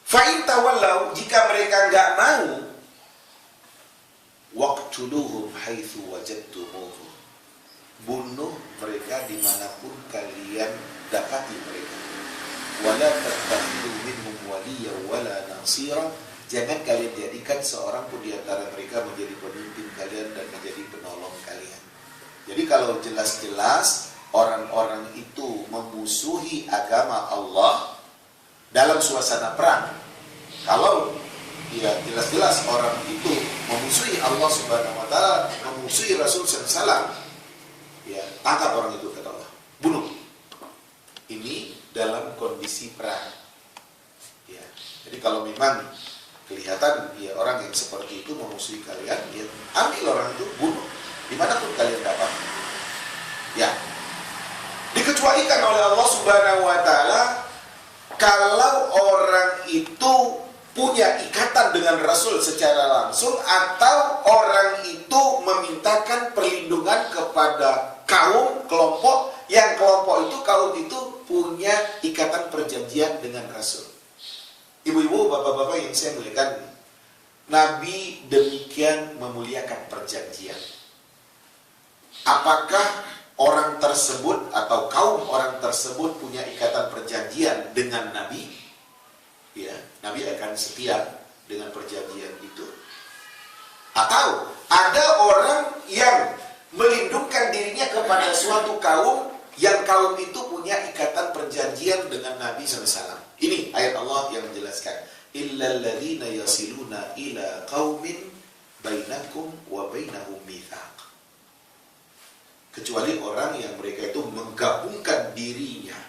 Fa'in tawallau, jika mereka enggak mau, waqtuluhum haitsu wajadtumuhum. Bunuh mereka dimanapun kalian dapati mereka. Wala tattakhidhu minhum waliyya wala nasira. Jangan kalian jadikan seorang pun di antara mereka menjadi pemimpin kalian dan menjadi penolong kalian. Jadi kalau jelas-jelas orang-orang itu memusuhi agama Allah dalam suasana perang, kalau ya jelas-jelas orang itu memusuhi Allah Subhanahu wa taala, memusuhi Rasul SAW, ya tangkap orang itu, kata Allah, bunuh. Ini dalam kondisi perang. Ya, jadi kalau memang kelihatan ya orang yang seperti itu memusuhi kalian, ya ambil orang itu, bunuh dimanapun kalian dapat. Ya, dikecualikan oleh Allah Subhanahu wa taala kalau orang itu punya ikatan dengan Rasul secara langsung, atau orang itu memintakan perlindungan kepada kaum, kelompok itu punya ikatan perjanjian dengan Rasul. Ibu-ibu, bapak-bapak yang saya muliakan, Nabi demikian memuliakan perjanjian. Apakah orang tersebut atau kaum orang tersebut punya ikatan perjanjian dengan Nabi? Ya, Nabi akan setia dengan perjanjian itu. Atau ada orang yang melindungkan dirinya kepada suatu kaum yang kaum itu punya ikatan perjanjian dengan Nabi SAW. Ini ayat Allah yang menjelaskan, illal ladzina yasiluna ila qaumin bainakum wa bainahum mitsaq. Kecuali orang yang mereka itu menggabungkan dirinya,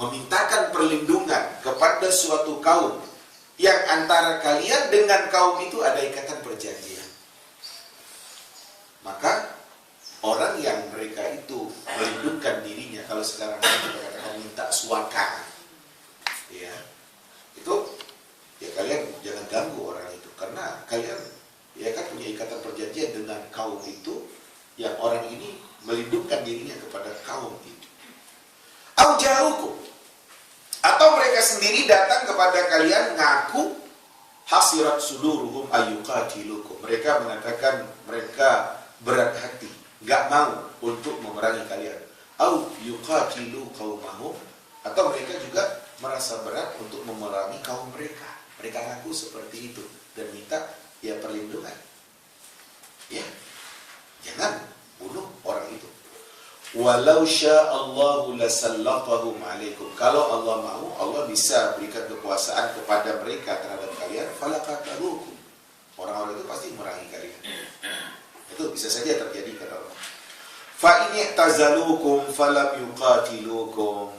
memintakan perlindungan kepada suatu kaum yang antara kalian dengan kaum itu ada ikatan perjanjian. Maka orang yang mereka itu melindungkan dirinya, kalau sekarang kita katakan minta suaka, ya, itu ya kalian jangan ganggu orang itu, karena kalian ya kan punya ikatan perjanjian dengan kaum itu, yang orang ini melindungkan dirinya kepada kaum itu. Au ja'ukum, atau mereka sendiri datang kepada kalian ngaku hasirat suduruhum ayyuqatilukum. Mereka mengatakan mereka berat hati, nggak mau untuk memerangi kalian. Au yuqatilu qaumahum, atau mereka juga merasa berat untuk memerangi kaum mereka. Mereka ngaku seperti itu dan minta ya perlindungan. Ya, jangan bunuh orang itu. Walau sya'allahu lasallatahum alaikum. Kalau Allah mau, Allah bisa berikan kekuasaan kepada mereka terhadap kalian. Falaqatalukum. Orang-orang itu pasti memerangi kalian. Itu bisa saja terjadi, kata Allah. Fa in i'tazalukum falam yuqatilukum.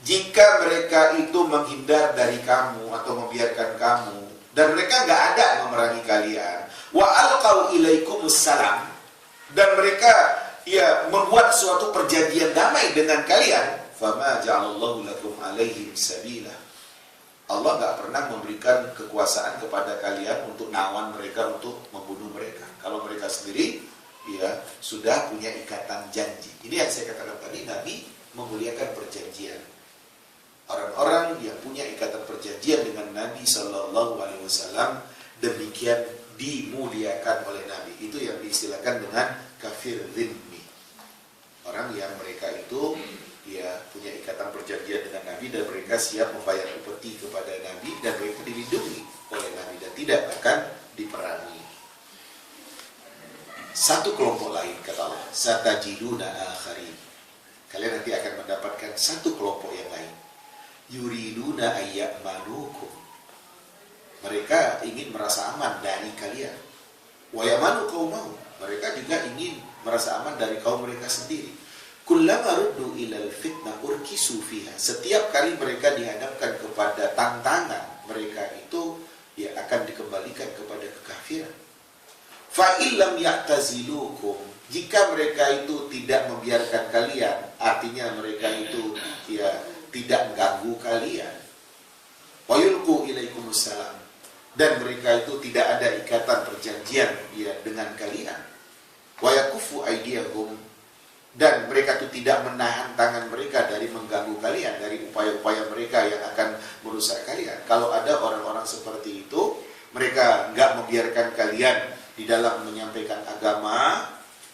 Jika mereka itu menghindar dari kamu atau membiarkan kamu dan mereka nggak ada memerangi kalian, wa alqau ilaikumus salam, dan mereka ya membuat suatu perjanjian damai dengan kalian, fama ja'alallahu lakum alaihim sabila. Allah nggak pernah memberikan kekuasaan kepada kalian untuk nawan mereka untuk membunuh mereka. Kalau mereka sendiri ya sudah punya ikatan janji. Ini yang saya katakan tadi, Nabi memuliakan perjanjian. Orang-orang yang punya ikatan perjanjian dengan Nabi Sallallahu Alaihi Wasallam demikian dimuliakan oleh Nabi. Itu yang diistilahkan dengan kafir dhimmi. Orang yang mereka itu ya punya ikatan perjanjian dengan Nabi dan mereka siap membayar upeti kepada Nabi dan mereka dilindungi oleh Nabi dan tidak akan diperangi. Satu kelompok lain kata Allah, satajiduna akharin. Kalian nanti akan mendapatkan satu kelompok yang lain. Yuriduna ayyamanukum. Mereka ingin merasa aman dari kalian. Wa yamanu qaumahum. Mereka juga ingin merasa aman dari kaum mereka sendiri. Kullama ruddu ilal fitnah urkisu fiha. Setiap kali mereka dihadapkan kepada tantangan, mereka itu ya akan dikembalikan kepada kekafiran. Fa illam ya'tazilukum, jika mereka itu tidak membiarkan kalian, artinya mereka itu ya tidak mengganggu kalian. Wa yulqu ilaikumussalam, dan mereka itu tidak ada ikatan perjanjian ya dengan kalian. Wa yakufu aydiyahum, dan mereka itu tidak menahan tangan mereka dari mengganggu kalian, dari upaya-upaya mereka yang akan merusak kalian. Kalau ada orang-orang seperti itu, mereka enggak membiarkan kalian di dalam menyampaikan agama,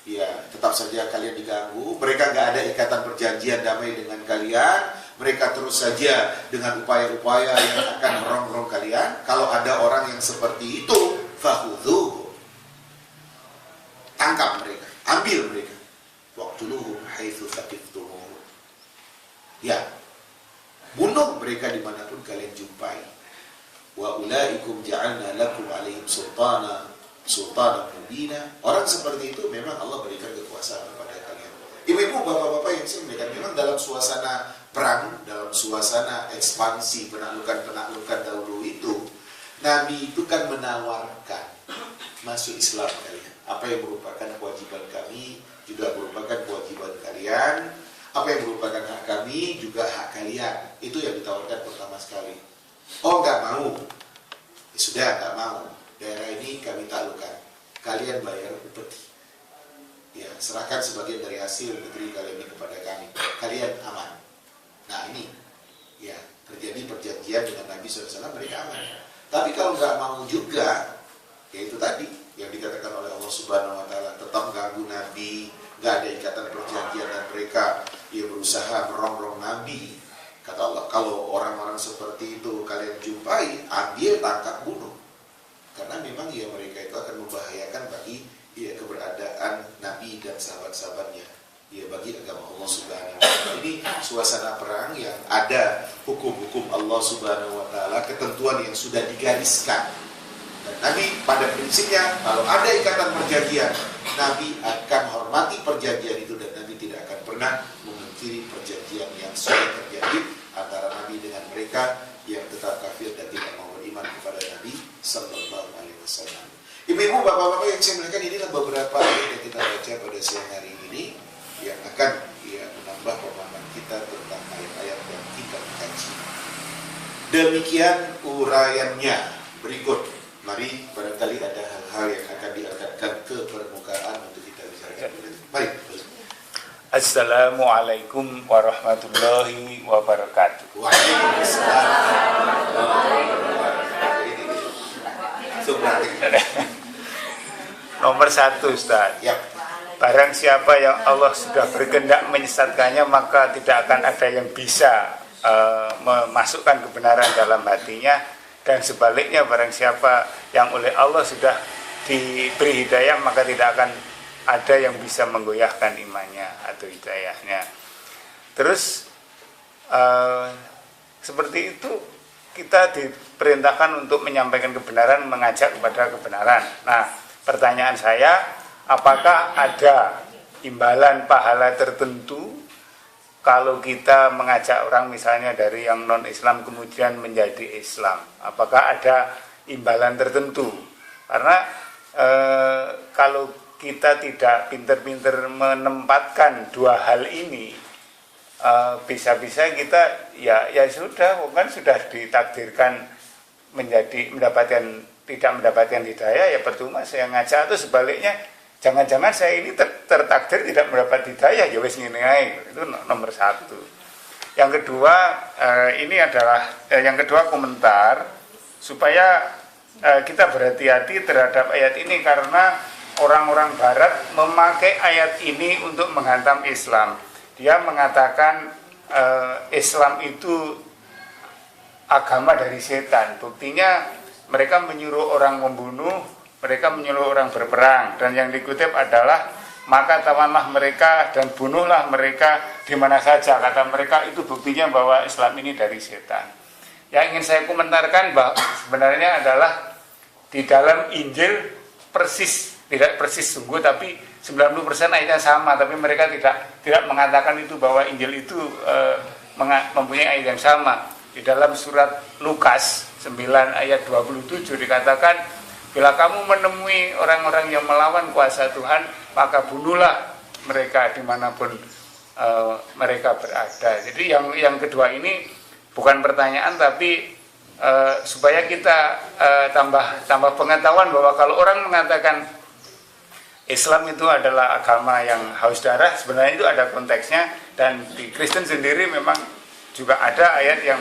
ya tetap saja kalian diganggu. Mereka nggak ada ikatan perjanjian damai dengan kalian. Mereka terus saja dengan upaya-upaya yang akan merongrong kalian. Kalau ada orang yang seperti itu, fakhudhuhu, tangkap mereka, ambil mereka. Waqtuluhum haitsu thaqiftumuhum. Ya, bunuh mereka dimanapun kalian jumpai. Wa ulaikum ja'alna lakum alaihim sultanan mubina. Orang seperti itu memang Allah berikan kekuasaan kepada kalian. Ibu-ibu, bapak-bapak yang saya muliakan, memang dalam suasana perang, dalam suasana ekspansi penaklukan dahulu itu, Nabi itu kan menawarkan masuk Islam kalian. Apa yang merupakan kewajiban kami juga merupakan kewajiban kalian. Apa yang merupakan hak kami juga hak kalian. Itu yang ditawarkan pertama sekali. Oh, nggak mau. Ya sudah, nggak mau. Daerah ini kami taklukkan. Kalian bayar upeti. Ya, serahkan sebagian dari hasil negeri kalian ini kepada kami. Kalian aman. Nah ini, ya terjadi perjanjian dengan Nabi SAW, mereka aman. Tapi kalau nggak mau juga, ya itu tadi yang dikatakan oleh Allah Subhanahu Wa Taala, tetap ganggu Nabi, nggak ada ikatan perjanjian dan mereka ya berusaha merongrong Nabi. Kata Allah, kalau orang-orang seperti itu kalian jumpai, ambil, tangkap, bunuh. Karena memang ya mereka itu akan membahayakan bagi ya keberadaan Nabi dan sahabat-sahabatnya, ya bagi agama Allah Subhanahu Wa Taala. Ini suasana perang yang ada hukum-hukum Allah Subhanahu Wa Taala, ketentuan yang sudah digariskan. Dan Nabi pada prinsipnya kalau ada ikatan perjanjian, Nabi akan hormati perjanjian itu dan Nabi tidak akan pernah memungkiri perjanjian yang sudah terjadi antara Nabi dengan mereka yang tetap kafir dan tidak mau beriman kepada Nabi Sallallahu Alaihi Wasallam. Ibu-ibu, bapak-bapak yang saya muliakan, inilah beberapa ayat yang kita baca pada siang hari ini yang akan ya menambah pemahaman kita tentang ayat-ayat yang kita kaji. Demikian uraiannya. Berikut, mari barangkali ada hal-hal yang akan diangkatkan ke permukaan untuk kita bicarakan. Mari. Assalamualaikum warahmatullahi wabarakatuh. Nomor 1, Ustaz. Ya. Barang siapa yang Allah sudah berkehendak menyesatkannya, maka tidak akan ada yang bisa memasukkan kebenaran dalam hatinya. Dan sebaliknya, barang siapa yang oleh Allah sudah diberi hidayah, maka tidak akan ada yang bisa menggoyahkan imannya atau hidayahnya. Terus seperti itu kita diperintahkan untuk menyampaikan kebenaran, mengajak kepada kebenaran. Nah, pertanyaan saya, apakah ada imbalan pahala tertentu kalau kita mengajak orang misalnya dari yang non-Islam kemudian menjadi Islam? Apakah ada imbalan tertentu? Karena kalau kita tidak pinter-pinter menempatkan dua hal ini, bisa-bisa kita ya sudah, kan sudah ditakdirkan tidak mendapatkan hidayah, ya percuma saya ngajak. Atau sebaliknya, jangan-jangan saya ini tertakdir tidak mendapat hidayah, ya wis ngene ae. Itu nomor 1. Yang kedua, yang kedua komentar supaya kita berhati-hati terhadap ayat ini, karena orang-orang Barat memakai ayat ini untuk menghantam Islam. Dia mengatakan Islam itu agama dari setan. Buktinya mereka menyuruh orang membunuh, mereka menyuruh orang berperang, dan yang dikutip adalah maka tawanlah mereka dan bunuhlah mereka di mana saja. Kata mereka itu buktinya bahwa Islam ini dari setan. Yang ingin saya komentarkan bahwa sebenarnya adalah di dalam Injil persis, tidak persis sungguh, tapi 90% ayatnya sama, tapi mereka tidak mengatakan itu bahwa Injil itu mempunyai ayat yang sama. Di dalam surat Lukas 9 ayat 27 dikatakan, bila kamu menemui orang-orang yang melawan kuasa Tuhan, maka bunuhlah mereka dimanapun mereka berada. Jadi yang kedua ini bukan pertanyaan, tapi supaya kita tambah pengetahuan bahwa kalau orang mengatakan Islam itu adalah agama yang haus darah, sebenarnya itu ada konteksnya, dan di Kristen sendiri memang juga ada ayat yang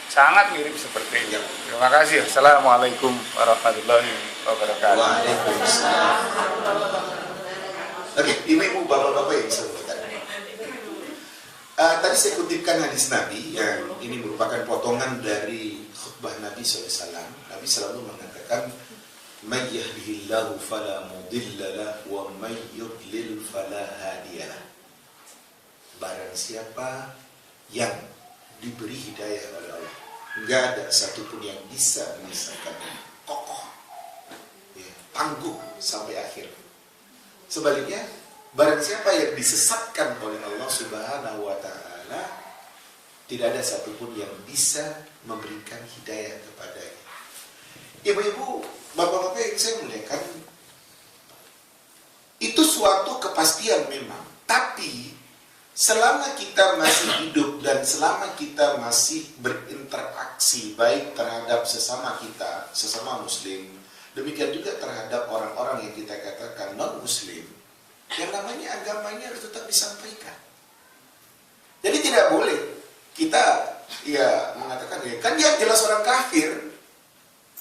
sangat mirip seperti itu. Terima kasih. Assalamualaikum warahmatullahi wabarakatuh. Waalaikumsalam. Oke, ibu-ibu, bapak-bapak yang saya hormati. Tadi saya kutipkan hadis Nabi yang ini merupakan potongan dari khutbah Nabi SAW. Nabi selalu mengatakan, "May yahdihillahu fala mudhillalah wa may yudlil fala hadiyalah." Barang siapa yang diberi hidayah oleh Allah, enggak ada satupun yang bisa menyesatkan, kokoh, ya, tangguh sampai akhir. Sebaliknya, barang siapa yang disesatkan oleh Allah Subhanahu wa Ta'ala, tidak ada satupun yang bisa memberikan hidayah kepadanya. Ibu-ibu, bapak-bapak yang saya muliakan, itu suatu kepastian memang. Tapi selama kita masih hidup dan selama kita masih berinteraksi baik terhadap sesama kita, sesama muslim, demikian juga terhadap orang-orang yang kita katakan non-muslim, yang namanya agamanya harus tetap disampaikan. Jadi tidak boleh kita ya mengatakan, ya kan dia jelas orang kafir.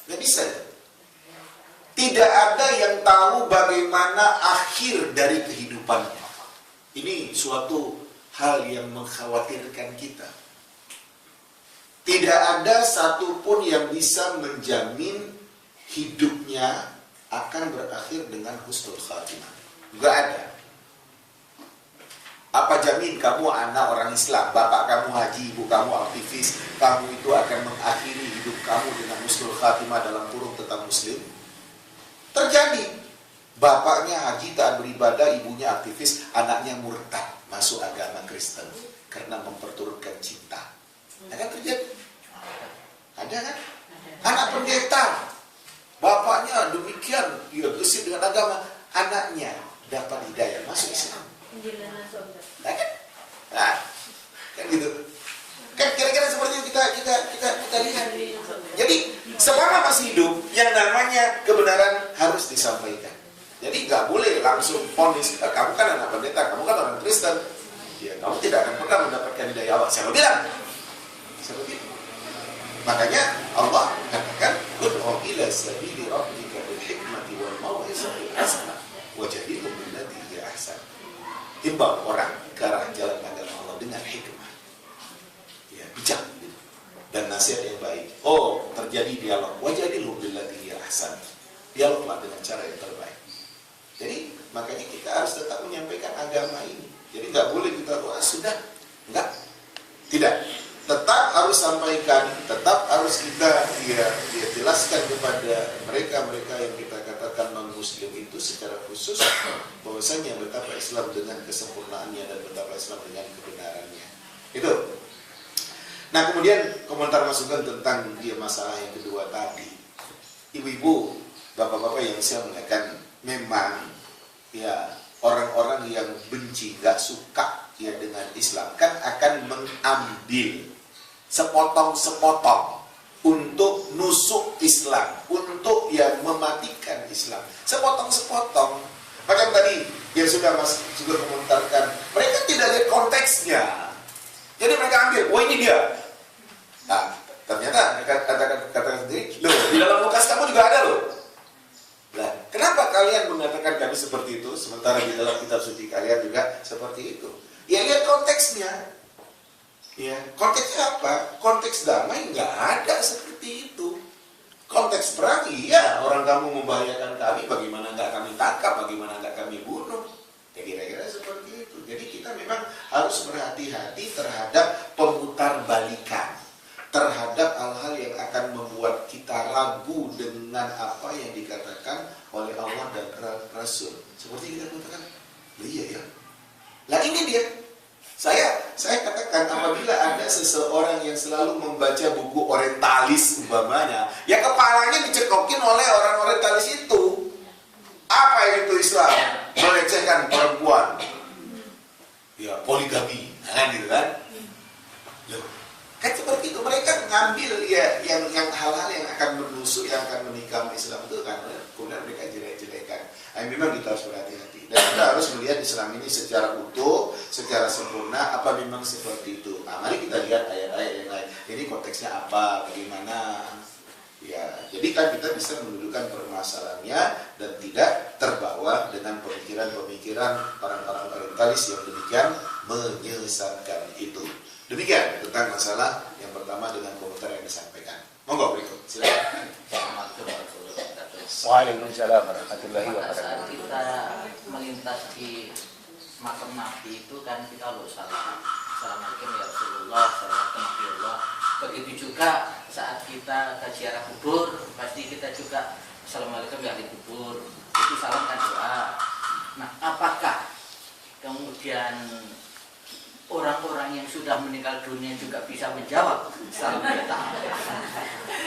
Nggak bisa. Tidak ada yang tahu bagaimana akhir dari kehidupannya. Ini suatu hal yang mengkhawatirkan kita. Tidak ada satupun yang bisa menjamin hidupnya akan berakhir dengan husnul khatimah. Enggak ada. Apa jamin kamu anak orang Islam, bapak kamu haji, ibu kamu aktivis, kamu itu akan mengakhiri hidup kamu dengan husnul khatimah dalam kurung tetap muslim? Terjadi. Bapaknya haji taat beribadah, ibunya aktivis, anaknya murtad masuk agama Kristen karena memperturutkan cinta. Akan terjadi. Ada kan? Anak pendeta, bapaknya demikian, dia gesit dengan agama, anaknya dapat hidayah masuk Islam. Nah, kan gitu. Kan kira-kira seperti itu kita lihat. Jadi selama masih hidup, yang namanya kebenaran harus disampaikan. Jadi nggak boleh langsung vonis, kamu kan anak pendeta, kamu kan orang Kristen, ya kamu tidak akan pernah mendapatkan hidayah Allah. Siapa bilang? Seperti itu. Makanya Allah katakan, "Ud'u ila sabili rabbika bil hikmati wal mau'izatil hasanah wajadilhum billati hiya ahsan." Himbau orang ke arah jalan agama Allah dengan hikmah, ya, bijak, dan nasihat yang baik. Oh, terjadi dialog. Wajadilhum billati hiya ahsan. Dialoglah dengan cara yang terbaik. Jadi makanya kita harus tetap menyampaikan agama ini. Jadi nggak boleh kita sudah, nggak, tidak. Tetap harus sampaikan, tetap harus kita jelaskan kepada mereka yang kita katakan non-muslim itu secara khusus bahwasanya betapa Islam dengan kesempurnaannya dan betapa Islam dengan kebenarannya. Itu. Nah, kemudian komentar masukan tentang masalah yang kedua tadi. Ibu-ibu, bapak-bapak yang saya muliakan, memang ya orang-orang yang benci, gak suka ya dengan Islam kan akan mengambil sepotong-sepotong untuk nusuk Islam, untuk yang mematikan Islam, sepotong-sepotong. Macam tadi yang sudah Mas juga komentarkan, mereka tidak lihat konteksnya, jadi mereka ambil, wah ini dia. Nah, ternyata katakan sendiri, loh di dalam Lukas kamu juga ada loh. Nah, kenapa kalian mengatakan kami tidak seperti itu. Ya lihat konteksnya. Ya, konteksnya apa? Konteks damai nggak ada seperti itu. Konteks perang, iya, orang kamu membahayakan kami, bagaimana nggak kami tangkap, bagaimana nggak kami bunuh. Ya kira-kira seperti itu. Jadi kita memang harus berhati-hati terhadap pemutarbalikan, terhadap hal-hal yang akan membuat kita ragu dengan apa yang dikatakan oleh Allah dan Rasul. Seperti kita katakan, iya ya. Nah ini dia. Saya katakan apabila ada seseorang yang selalu membaca buku orientalis umpamanya, ya kepalanya dicekokin oleh orang orientalis itu. Apa itu Islam? Melecehkan perempuan. Ya, poligami. Nah, gitu kan? Loh, kan seperti itu. Mereka ngambil ya yang hal-hal yang akan menusuk, yang akan menikam Islam itu kan. Kemudian mereka jelek-jelekan. Nah, memang kita harus berhati-hati. Dan kita harus melihat Islam ini secara utuh, secara sempurna, apa memang seperti itu. Nah, mari kita lihat ayat-ayat yang lain. Ini konteksnya apa, bagaimana. Ya, jadi kan kita bisa mendudukan permasalahannya dan tidak terbawa dengan pemikiran-pemikiran orang-orang orientalis yang demikian menyesatkan itu. Demikian tentang masalah yang pertama dengan komentar yang disampaikan. Monggo berikut, silakan. Waalaikumsalam warahmatullahi Pada saat wabarakatuh. kita melintas di makam Nabi itu kan kita harus salam. Assalamualaikum ya Rasulullah, assalamualaikum ya Allah. Begitu juga saat kita ke ziarah kubur, pasti kita juga assalamualaikum ya ahli kubur. Itu salam kan doa. Nah, apakah kemudian orang-orang yang sudah meninggal dunia juga bisa menjawab salam kita?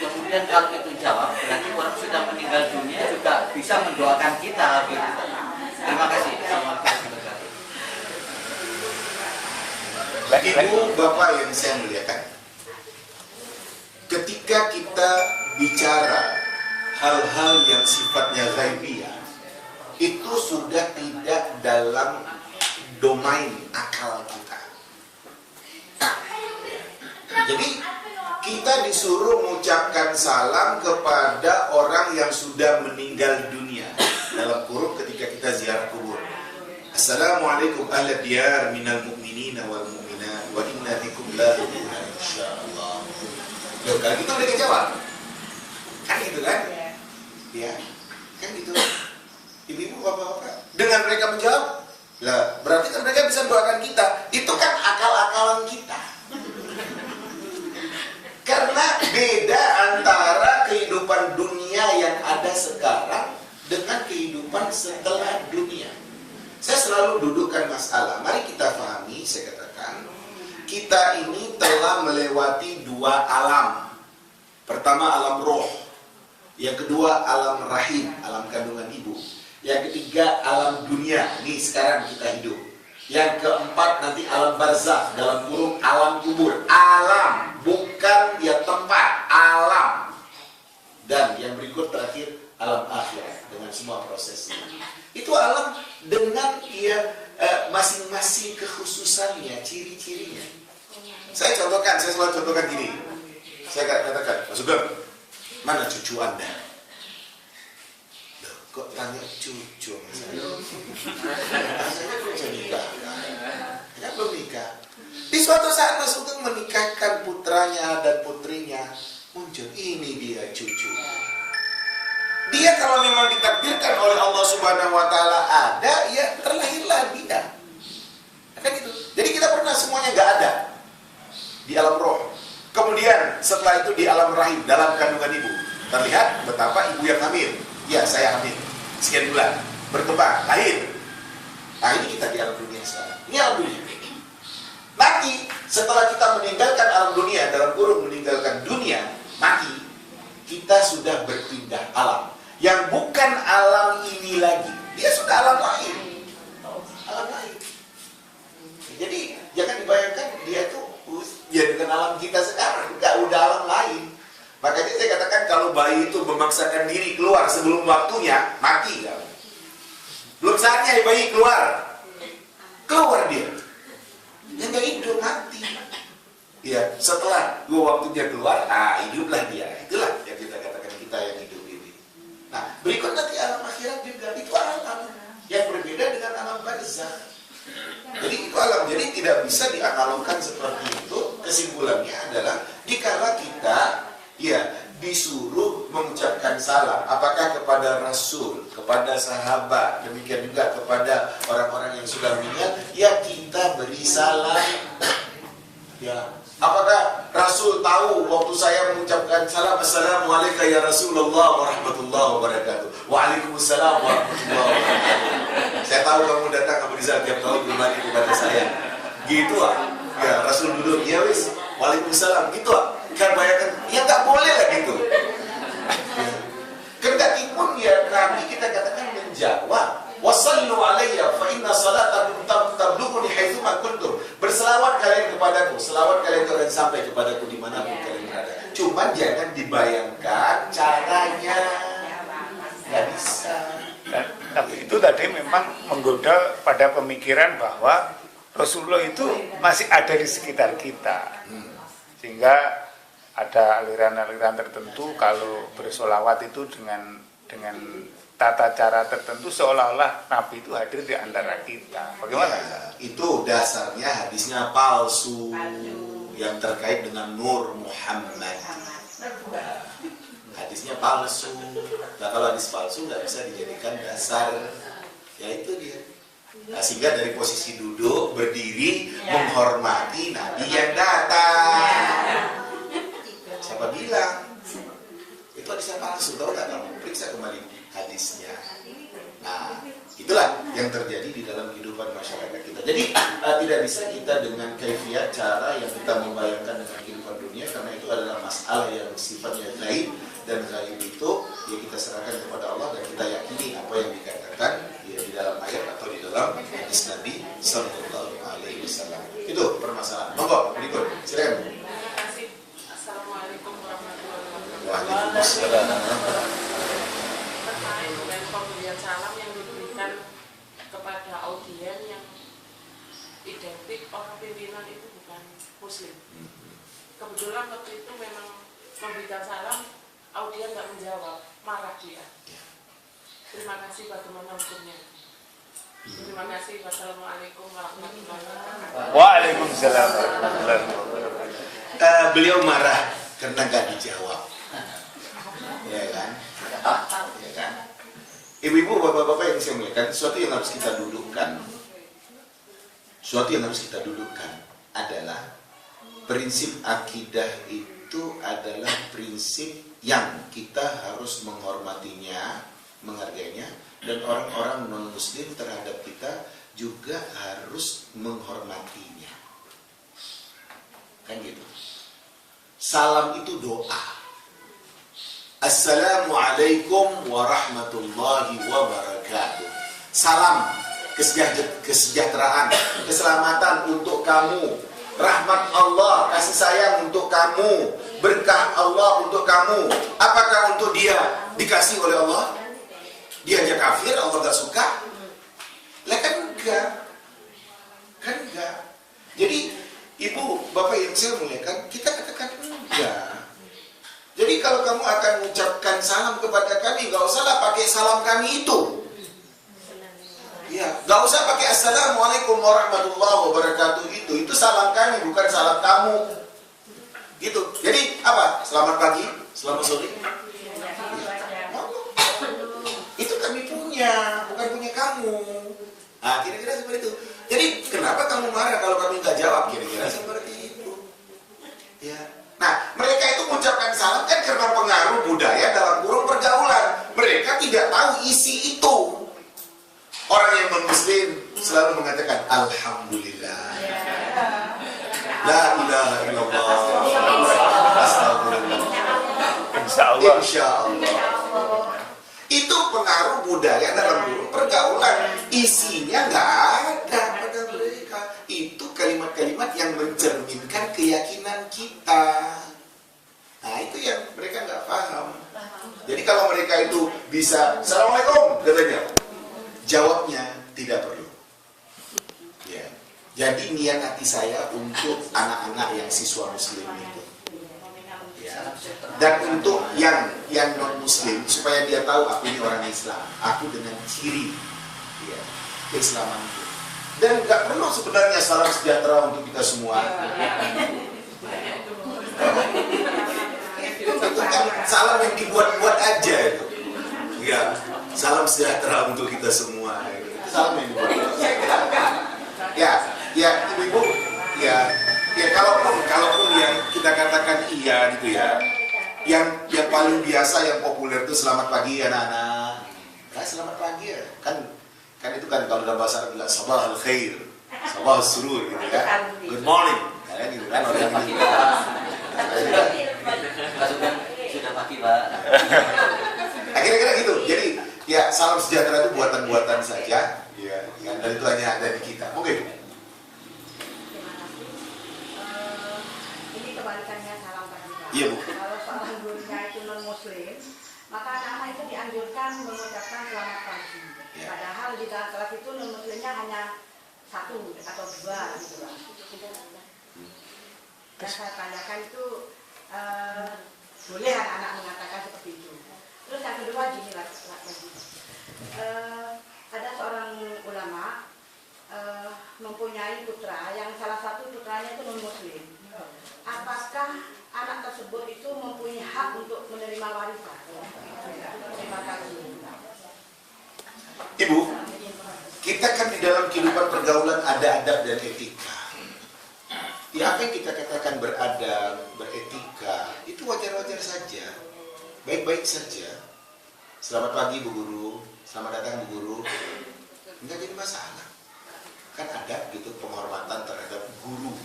Kemudian kalau itu jawab, berarti orang sudah meninggal dunia juga bisa mendoakan kita gitu. Terima kasih. Assalamualaikum warahmatullahi wabarakatuh. Ibu, bapak yang saya muliakan, ketika kita bicara hal-hal yang sifatnya ghaibiyah, itu sudah tidak dalam domain akal kita. Jadi kita disuruh mengucapkan salam kepada orang yang sudah meninggal dunia, dalam kurung ketika kita ziarah kubur. Assalamualaikum ahla diyar minal mu'minina wal mu'minat wa inna bikum lahiquna insyaallah. Loh, kalau gitu mereka jawab. Kan gitu kan? Ya, kan gitu. Ibu-ibu, bapak-bapak, dengan mereka menjawab, lah berarti kan mereka bisa mendoakan kita. Itu kan akal-akalan kita. Karena beda antara kehidupan dunia yang ada sekarang dengan kehidupan setelah dunia. Saya selalu dudukkan masalah. Mari kita pahami, saya katakan, kita ini telah melewati dua alam. Pertama alam roh, yang kedua alam rahim, alam kandungan ibu. Yang ketiga alam dunia, ini sekarang kita hidup. Yang keempat nanti alam barzakh, dalam kurung alam kubur. Alam, bukan ya tempat, alam. Dan yang berikut terakhir alam akhirat dengan semua prosesnya. Itu alam dengan ya masing-masing kekhususannya, ciri-cirinya. Saya contohkan, saya selalu contohkan gini. Saya katakan, Mas Sugeng, mana cucu Anda? Loh, kok tanya cucu? Saya belum nikah. Saya belum nikah. Di suatu saat Mas Sugeng menikahkan putranya dan putrinya, muncul ini dia cucu. Dia kalau memang ditakdirkan oleh Allah Subhanahu wa taala ada, ya terlahirlah dia. Kan itu. Jadi kita pernah semuanya nggak ada di alam roh. Kemudian setelah itu di alam rahim, dalam kandungan ibu. Terlihat betapa ibu yang hamil. Ya, saya hamil. Sekian bulan. Berkembang, lahir. Nah, ini kita di alam dunia sekarang. Ini alam dunia. Nanti setelah kita meninggalkan alam dunia, dalam kurung meninggalkan dunia, mati, kita sudah berpindah alam. Yang bukan alam ini lagi. Dia sudah alam lain. Alam lain. Jadi jangan dibayangkan dia itu ya dengan alam kita sekarang, nggak udah alam lain. Makanya saya katakan kalau bayi itu memaksakan diri keluar sebelum waktunya, mati kan? Belum saatnya bayi keluar, keluar dia. Yang nggak hidup mati. Ya setelah waktunya keluar, hiduplah dia. Itulah yang kita katakan kita yang hidup ini. Nah berikut nanti alam akhirat juga itu alam yang berbeda dengan alam barzakh. Jadi itu alam. Jadi tidak bisa dianalogkan seperti itu. Kesimpulannya adalah dikala kita disuruh mengucapkan salam, apakah kepada Rasul, kepada sahabat, demikian juga kepada orang-orang yang sudah meninggal, ya kita beri salam. Ya, apakah Rasul tahu waktu saya mengucapkan salam, Assalamualaikum ya Rasulullah warahmatullahi wabarakatuh. Waalaikumsalam warahmatullahi wabarakatuh. Saya tahu kamu datang ke Rizal tiap tahun berbagi kepada saya. Gitu ya Rasul duduk, ya wis, Waalaikumsalam, gitu Kan bayangkan, ya nggak boleh lah gitu. Kendati pun ya Nabi kita katakan menjawab, wasallu alayya fa inna salatakum tablughuni haitsu ma kuntum. Berselawat kalian kepadaku, selawat kalian itu akan sampai kepadaku dimanapun kalian berada. Cuman jangan dibayangkan caranya, nggak bisa. Tapi itu tadi memang menggoda pada pemikiran bahwa Rasulullah itu masih ada di sekitar kita, sehingga ada aliran-aliran tertentu kalau bersolawat itu dengan tata cara tertentu seolah-olah Nabi itu hadir di antara kita. Bagaimana? Ya, itu dasarnya hadisnya palsu yang terkait dengan Nur Muhammad. Hadisnya palsu. Nah kalau hadis palsu nggak bisa dijadikan dasar. Ya itu dia. Nah, sehingga dari posisi duduk, berdiri, menghormati Nabi yang datang. Siapa bilang? Itu hadisnya palsu, tahu nggak kamu? Periksa kembali hadisnya. Nah, itulah yang terjadi di dalam kehidupan masyarakat kita. Jadi tidak bisa kita dengan kaifiat cara yang kita membayangkan dengan kehidupan dunia, karena itu adalah masalah yang sifatnya gaib, dan gaib itu ya kita serahkan kepada Allah dan kita yakini apa yang dikatakan ya di dalam ayat atau di dalam hadis Nabi Sallallahu Alaihi Wasallam. Itu permasalahan. Monggo berikut, silakan. Assalamualaikum warahmatullahi wabarakatuh. Waalaikumsalam. Terkait dengan pemberian salam yang diberikan kepada audien yang identik orang pimpinan itu bukan muslim. Kebetulan waktu itu memang memberikan salam, audien nggak menjawab, marah dia. Terima kasih, bagaimana hukumnya? Terima kasih. Wassalamualaikum warahmatullahi wabarakatuh. Waalaikumsalam warahmatullahi wabarakatuh. Beliau marah karena nggak dijawab, ya kan? Ya kan? Ibu-ibu, bapak-bapak yang saya muliakan, sesuatu yang harus kita dudukkan, adalah prinsip akidah itu adalah prinsip yang kita harus menghormatinya, menghargainya, dan orang-orang non-muslim terhadap kita juga harus menghormatinya. Kan gitu. Salam itu doa. Assalamualaikum warahmatullahi wabarakatuh. Salam kesejahteraan, keselamatan untuk kamu, rahmat Allah, kasih sayang untuk kamu, berkah Allah untuk kamu. Apakah untuk dia dikasih oleh Allah? Dia aja kafir, Allah gak suka? Lah kan enggak. Kan enggak. Jadi ibu, bapak yang saya muliakan, kita katakan enggak. Jadi kalau kamu akan mengucapkan salam kepada kami, gak usahlah pakai salam kami itu. Ya, gak usah pakai Assalamualaikum warahmatullahi wabarakatuh itu. Itu salam kami, bukan salam kamu. Gitu. Jadi apa? Selamat pagi, selamat sore. Itu kami punya, bukan punya kamu. Nah, kira-kira seperti itu. Jadi kenapa kamu marah kalau kami nggak jawab? Kira-kira seperti itu. Ya. Nah, mereka itu mengucapkan salam kan karena pengaruh budaya dalam kurung pergaulan. Mereka tidak tahu isi itu. Orang yang non-muslim selalu mengatakan Alhamdulillah. La ilaha illallah. Astagfirullah. Insyaallah. Insyaallah. Itu pengaruh budaya dalam kurung pergaulan. Isinya nggak ada pada mereka. Itu kalimat-kalimat yang mencerminkan keyakinan kita. Nah itu yang mereka nggak paham. Jadi kalau mereka itu bisa Assalamualaikum katanya, jawabnya tidak perlu. Ya. Jadi niat hati saya untuk anak-anak yang siswa muslim itu. Ya. Dan untuk yang non muslim supaya dia tahu aku ini orang Islam, aku dengan ciri ya, keislamanku. Dan nggak perlu sebenarnya salam sejahtera untuk kita semua. Itu kan salam yang dibuat-buat aja itu. Ya, salam sejahtera untuk kita semua. Itu salam yang dibuat-buat. Ya, ibu-ibu, ya, kalaupun yang kita katakan iya gitu ya. Yang paling biasa, yang populer itu selamat pagi anak-anak. Nah, selamat pagi ya. Kan itu kan kalau dalam bahasa Arab bilang sabah al-khair, sabah al-surur gitu ya. Good morning. Kayak gitu kan orang Pagi, gitu. Pak. Sudah pagi, Pak. Kira-kira gitu. Jadi ya salam sejahtera itu buatan-buatan saja. Ya, dan itu hanya ada di kita. Oke. Ini kebalikannya salam pagi. Iya, Bu. Kalau seorang gurunya itu non muslim, maka anak-anak itu dianjurkan mengucapkan selamat pagi. Ya. Padahal di dalam kelas itu non muslimnya hanya 1 atau 2 gitu lah. Dan saya tanyakan itu boleh anak-anak mengatakan seperti itu. Terus yang kedua gini lagi. Ada seorang ulama mempunyai putra yang salah satu putranya itu non muslim. Apakah anak tersebut itu mempunyai hak untuk menerima warisan? Terima kasih. Ibu, kita kan di dalam kehidupan pergaulan ada adab dan etika. Ya, apa yang kita katakan beradab, beretika, itu wajar-wajar saja, baik-baik saja. Selamat pagi Bu Guru, selamat datang Bu Guru. Enggak jadi masalah. Kan adab gitu, penghormatan terhadap guru.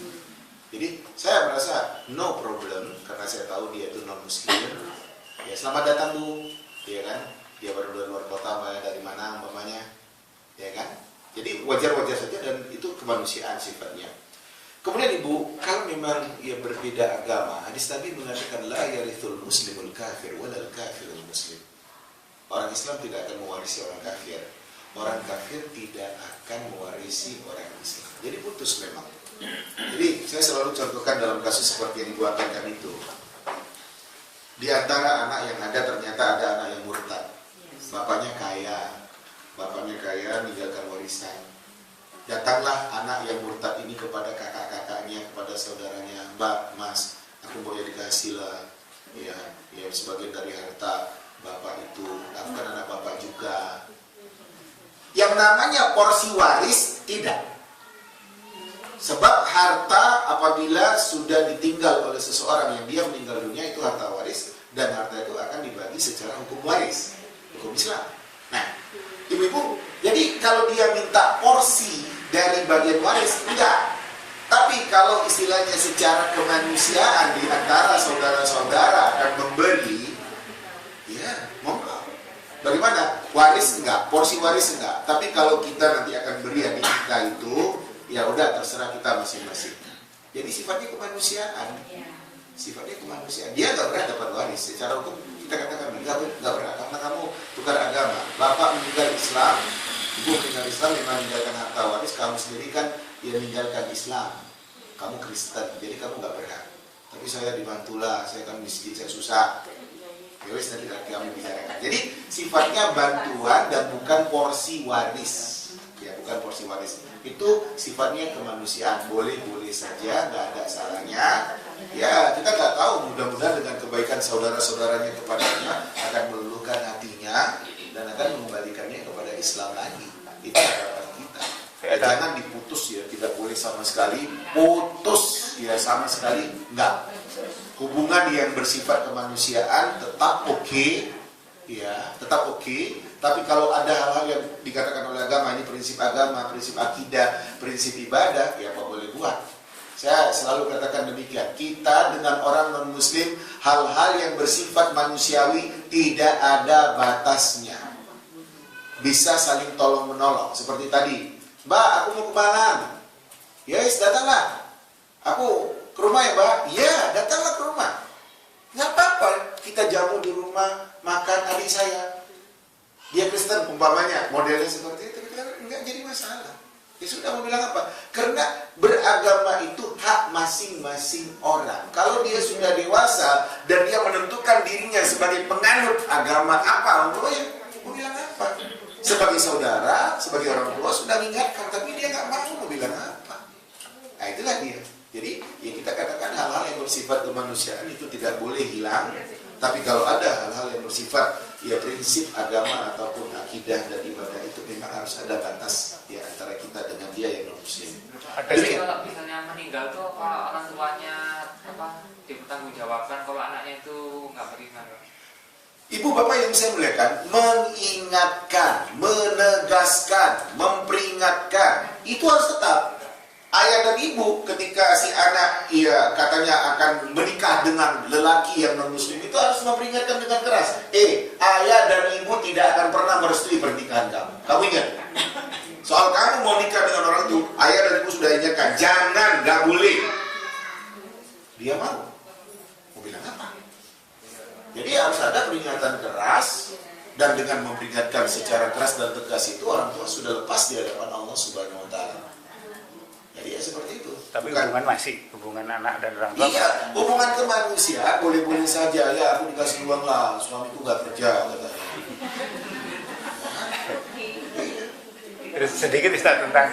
Jadi saya merasa no problem karena saya tahu dia itu non muslim. Ya, selamat datang Bu, ya kan? Dia baru dari luar kota, dari mana umpamanya, ya kan? Jadi wajar-wajar saja dan itu kemanusiaan sifatnya. Kemudian Ibu, kalau memang ia berbeda agama, hadis Nabi mengatakan la yarithul muslimul kafir walal kafirul muslim. Orang Islam tidak akan mewarisi orang kafir. Orang kafir tidak akan mewarisi orang Islam. Jadi putus memang. Jadi saya selalu contohkan dalam kasus seperti yang Ibu angkatkan itu. Di antara anak yang ada ternyata ada anak yang murtad. Bapaknya kaya, meninggalkan warisan. Datanglah anak yang murtad ini kepada kakak-kakaknya, kepada saudaranya, Mbak, Mas, aku mau jadi kasih lah, ya sebagian dari harta bapak itu, aku kan anak bapak juga. Yang namanya porsi waris tidak. Sebab harta apabila sudah ditinggal oleh seseorang yang dia meninggal dunia itu harta waris, dan harta itu akan dibagi secara hukum waris, hukum Islam. Nah, ibu-ibu, jadi kalau dia minta porsi dari bagian waris, enggak. Tapi kalau istilahnya secara kemanusiaan di antara saudara-saudara akan memberi, ya monggo. Bagaimana? Waris enggak, porsi waris enggak. Tapi kalau kita nanti akan beri adik kita itu, ya udah terserah kita masing-masing. Jadi sifatnya kemanusiaan. Sifatnya kemanusiaan. Dia enggak pernah dapat waris. Secara hukum kita katakan enggak pernah, karena kamu tukar agama. Bapak meninggal Islam, ibu meninggal Islam, memang meninggalkan harta waris. Kamu sendiri kan dia meninggalkan Islam, kamu Kristen, jadi kamu nggak berhak. Tapi saya dibantulah, saya kan miskin, saya susah. Ya wis, nanti kami bicarakan. Jadi sifatnya bantuan dan bukan porsi waris. Ya, bukan porsi waris. Itu sifatnya kemanusiaan. Boleh-boleh saja, nggak ada salahnya. Ya, kita nggak tahu. Mudah-mudahan dengan kebaikan saudara-saudaranya kepadanya akan meluluhkan hatinya dan akan mengembalikannya kepada Islam lagi. Itu harapan kita. Ya, jangan diputus ya, tidak boleh sama sekali putus ya, sama sekali enggak. Hubungan yang bersifat kemanusiaan tetap oke, ya, tetap oke. Tapi kalau ada hal-hal yang dikatakan oleh agama, ini prinsip agama, prinsip akidah, prinsip ibadah, ya apa boleh buat. Saya selalu katakan demikian. Kita dengan orang non-muslim, hal-hal yang bersifat manusiawi tidak ada batasnya. Bisa saling tolong-menolong. Seperti tadi, Mbak, aku mau ke Malang. Yes, datanglah. Aku ke rumah ya, Mbak. Ya, datanglah ke rumah. Nggak apa-apa, kita jamu di rumah, makan adik saya. Dia Kristen, umpamanya, modelnya seperti itu. Kita nggak jadi masalah. Ya sudah, mau bilang apa? Karena beragama itu hak masing-masing orang. Kalau dia sudah dewasa dan dia menentukan dirinya sebagai penganut agama apa, mau bilang apa? Sebagai saudara, sebagai orang tua sudah mengingatkan, tapi dia nggak mau bilang apa. Nah itulah dia. Jadi ya kita katakan hal-hal yang bersifat kemanusiaan itu tidak boleh hilang. Tapi kalau ada hal-hal yang bersifat ya prinsip agama ataupun akidah dan ibadah itu memang harus ada batas ya antara kita dengan dia yang non muslim. Jadi kalau misalnya meninggal tuh kalau orang tuanya dipertanggungjawabkan, kalau anaknya itu nggak beriman. Ibu bapak yang saya muliakan, mengingatkan, menegaskan, memperingatkan itu harus tetap. Ayah dan ibu ketika si anak ya katanya akan menikah dengan lelaki yang non muslim itu harus memperingatkan dengan keras. Ayah dan ibu tidak akan pernah merestui pernikahan kamu. Kamu ingat? Soal kamu mau nikah dengan orang itu, ayah dan ibu sudah ingatkan, jangan, nggak boleh. Dia mau bilang apa? Jadi harus ada peringatan keras, dan dengan memperingatkan secara keras dan tegas itu orang tua sudah lepas di hadapan Allah Subhanahu Wa Taala. Jadi ya seperti itu. Tapi bukan, hubungan anak dan orang tua. Iya, hubungan kemanusiaan boleh-boleh saja. Ya aku dikasih uang lah, suamiku nggak kerja katanya. Terus sedikit Ustaz tentang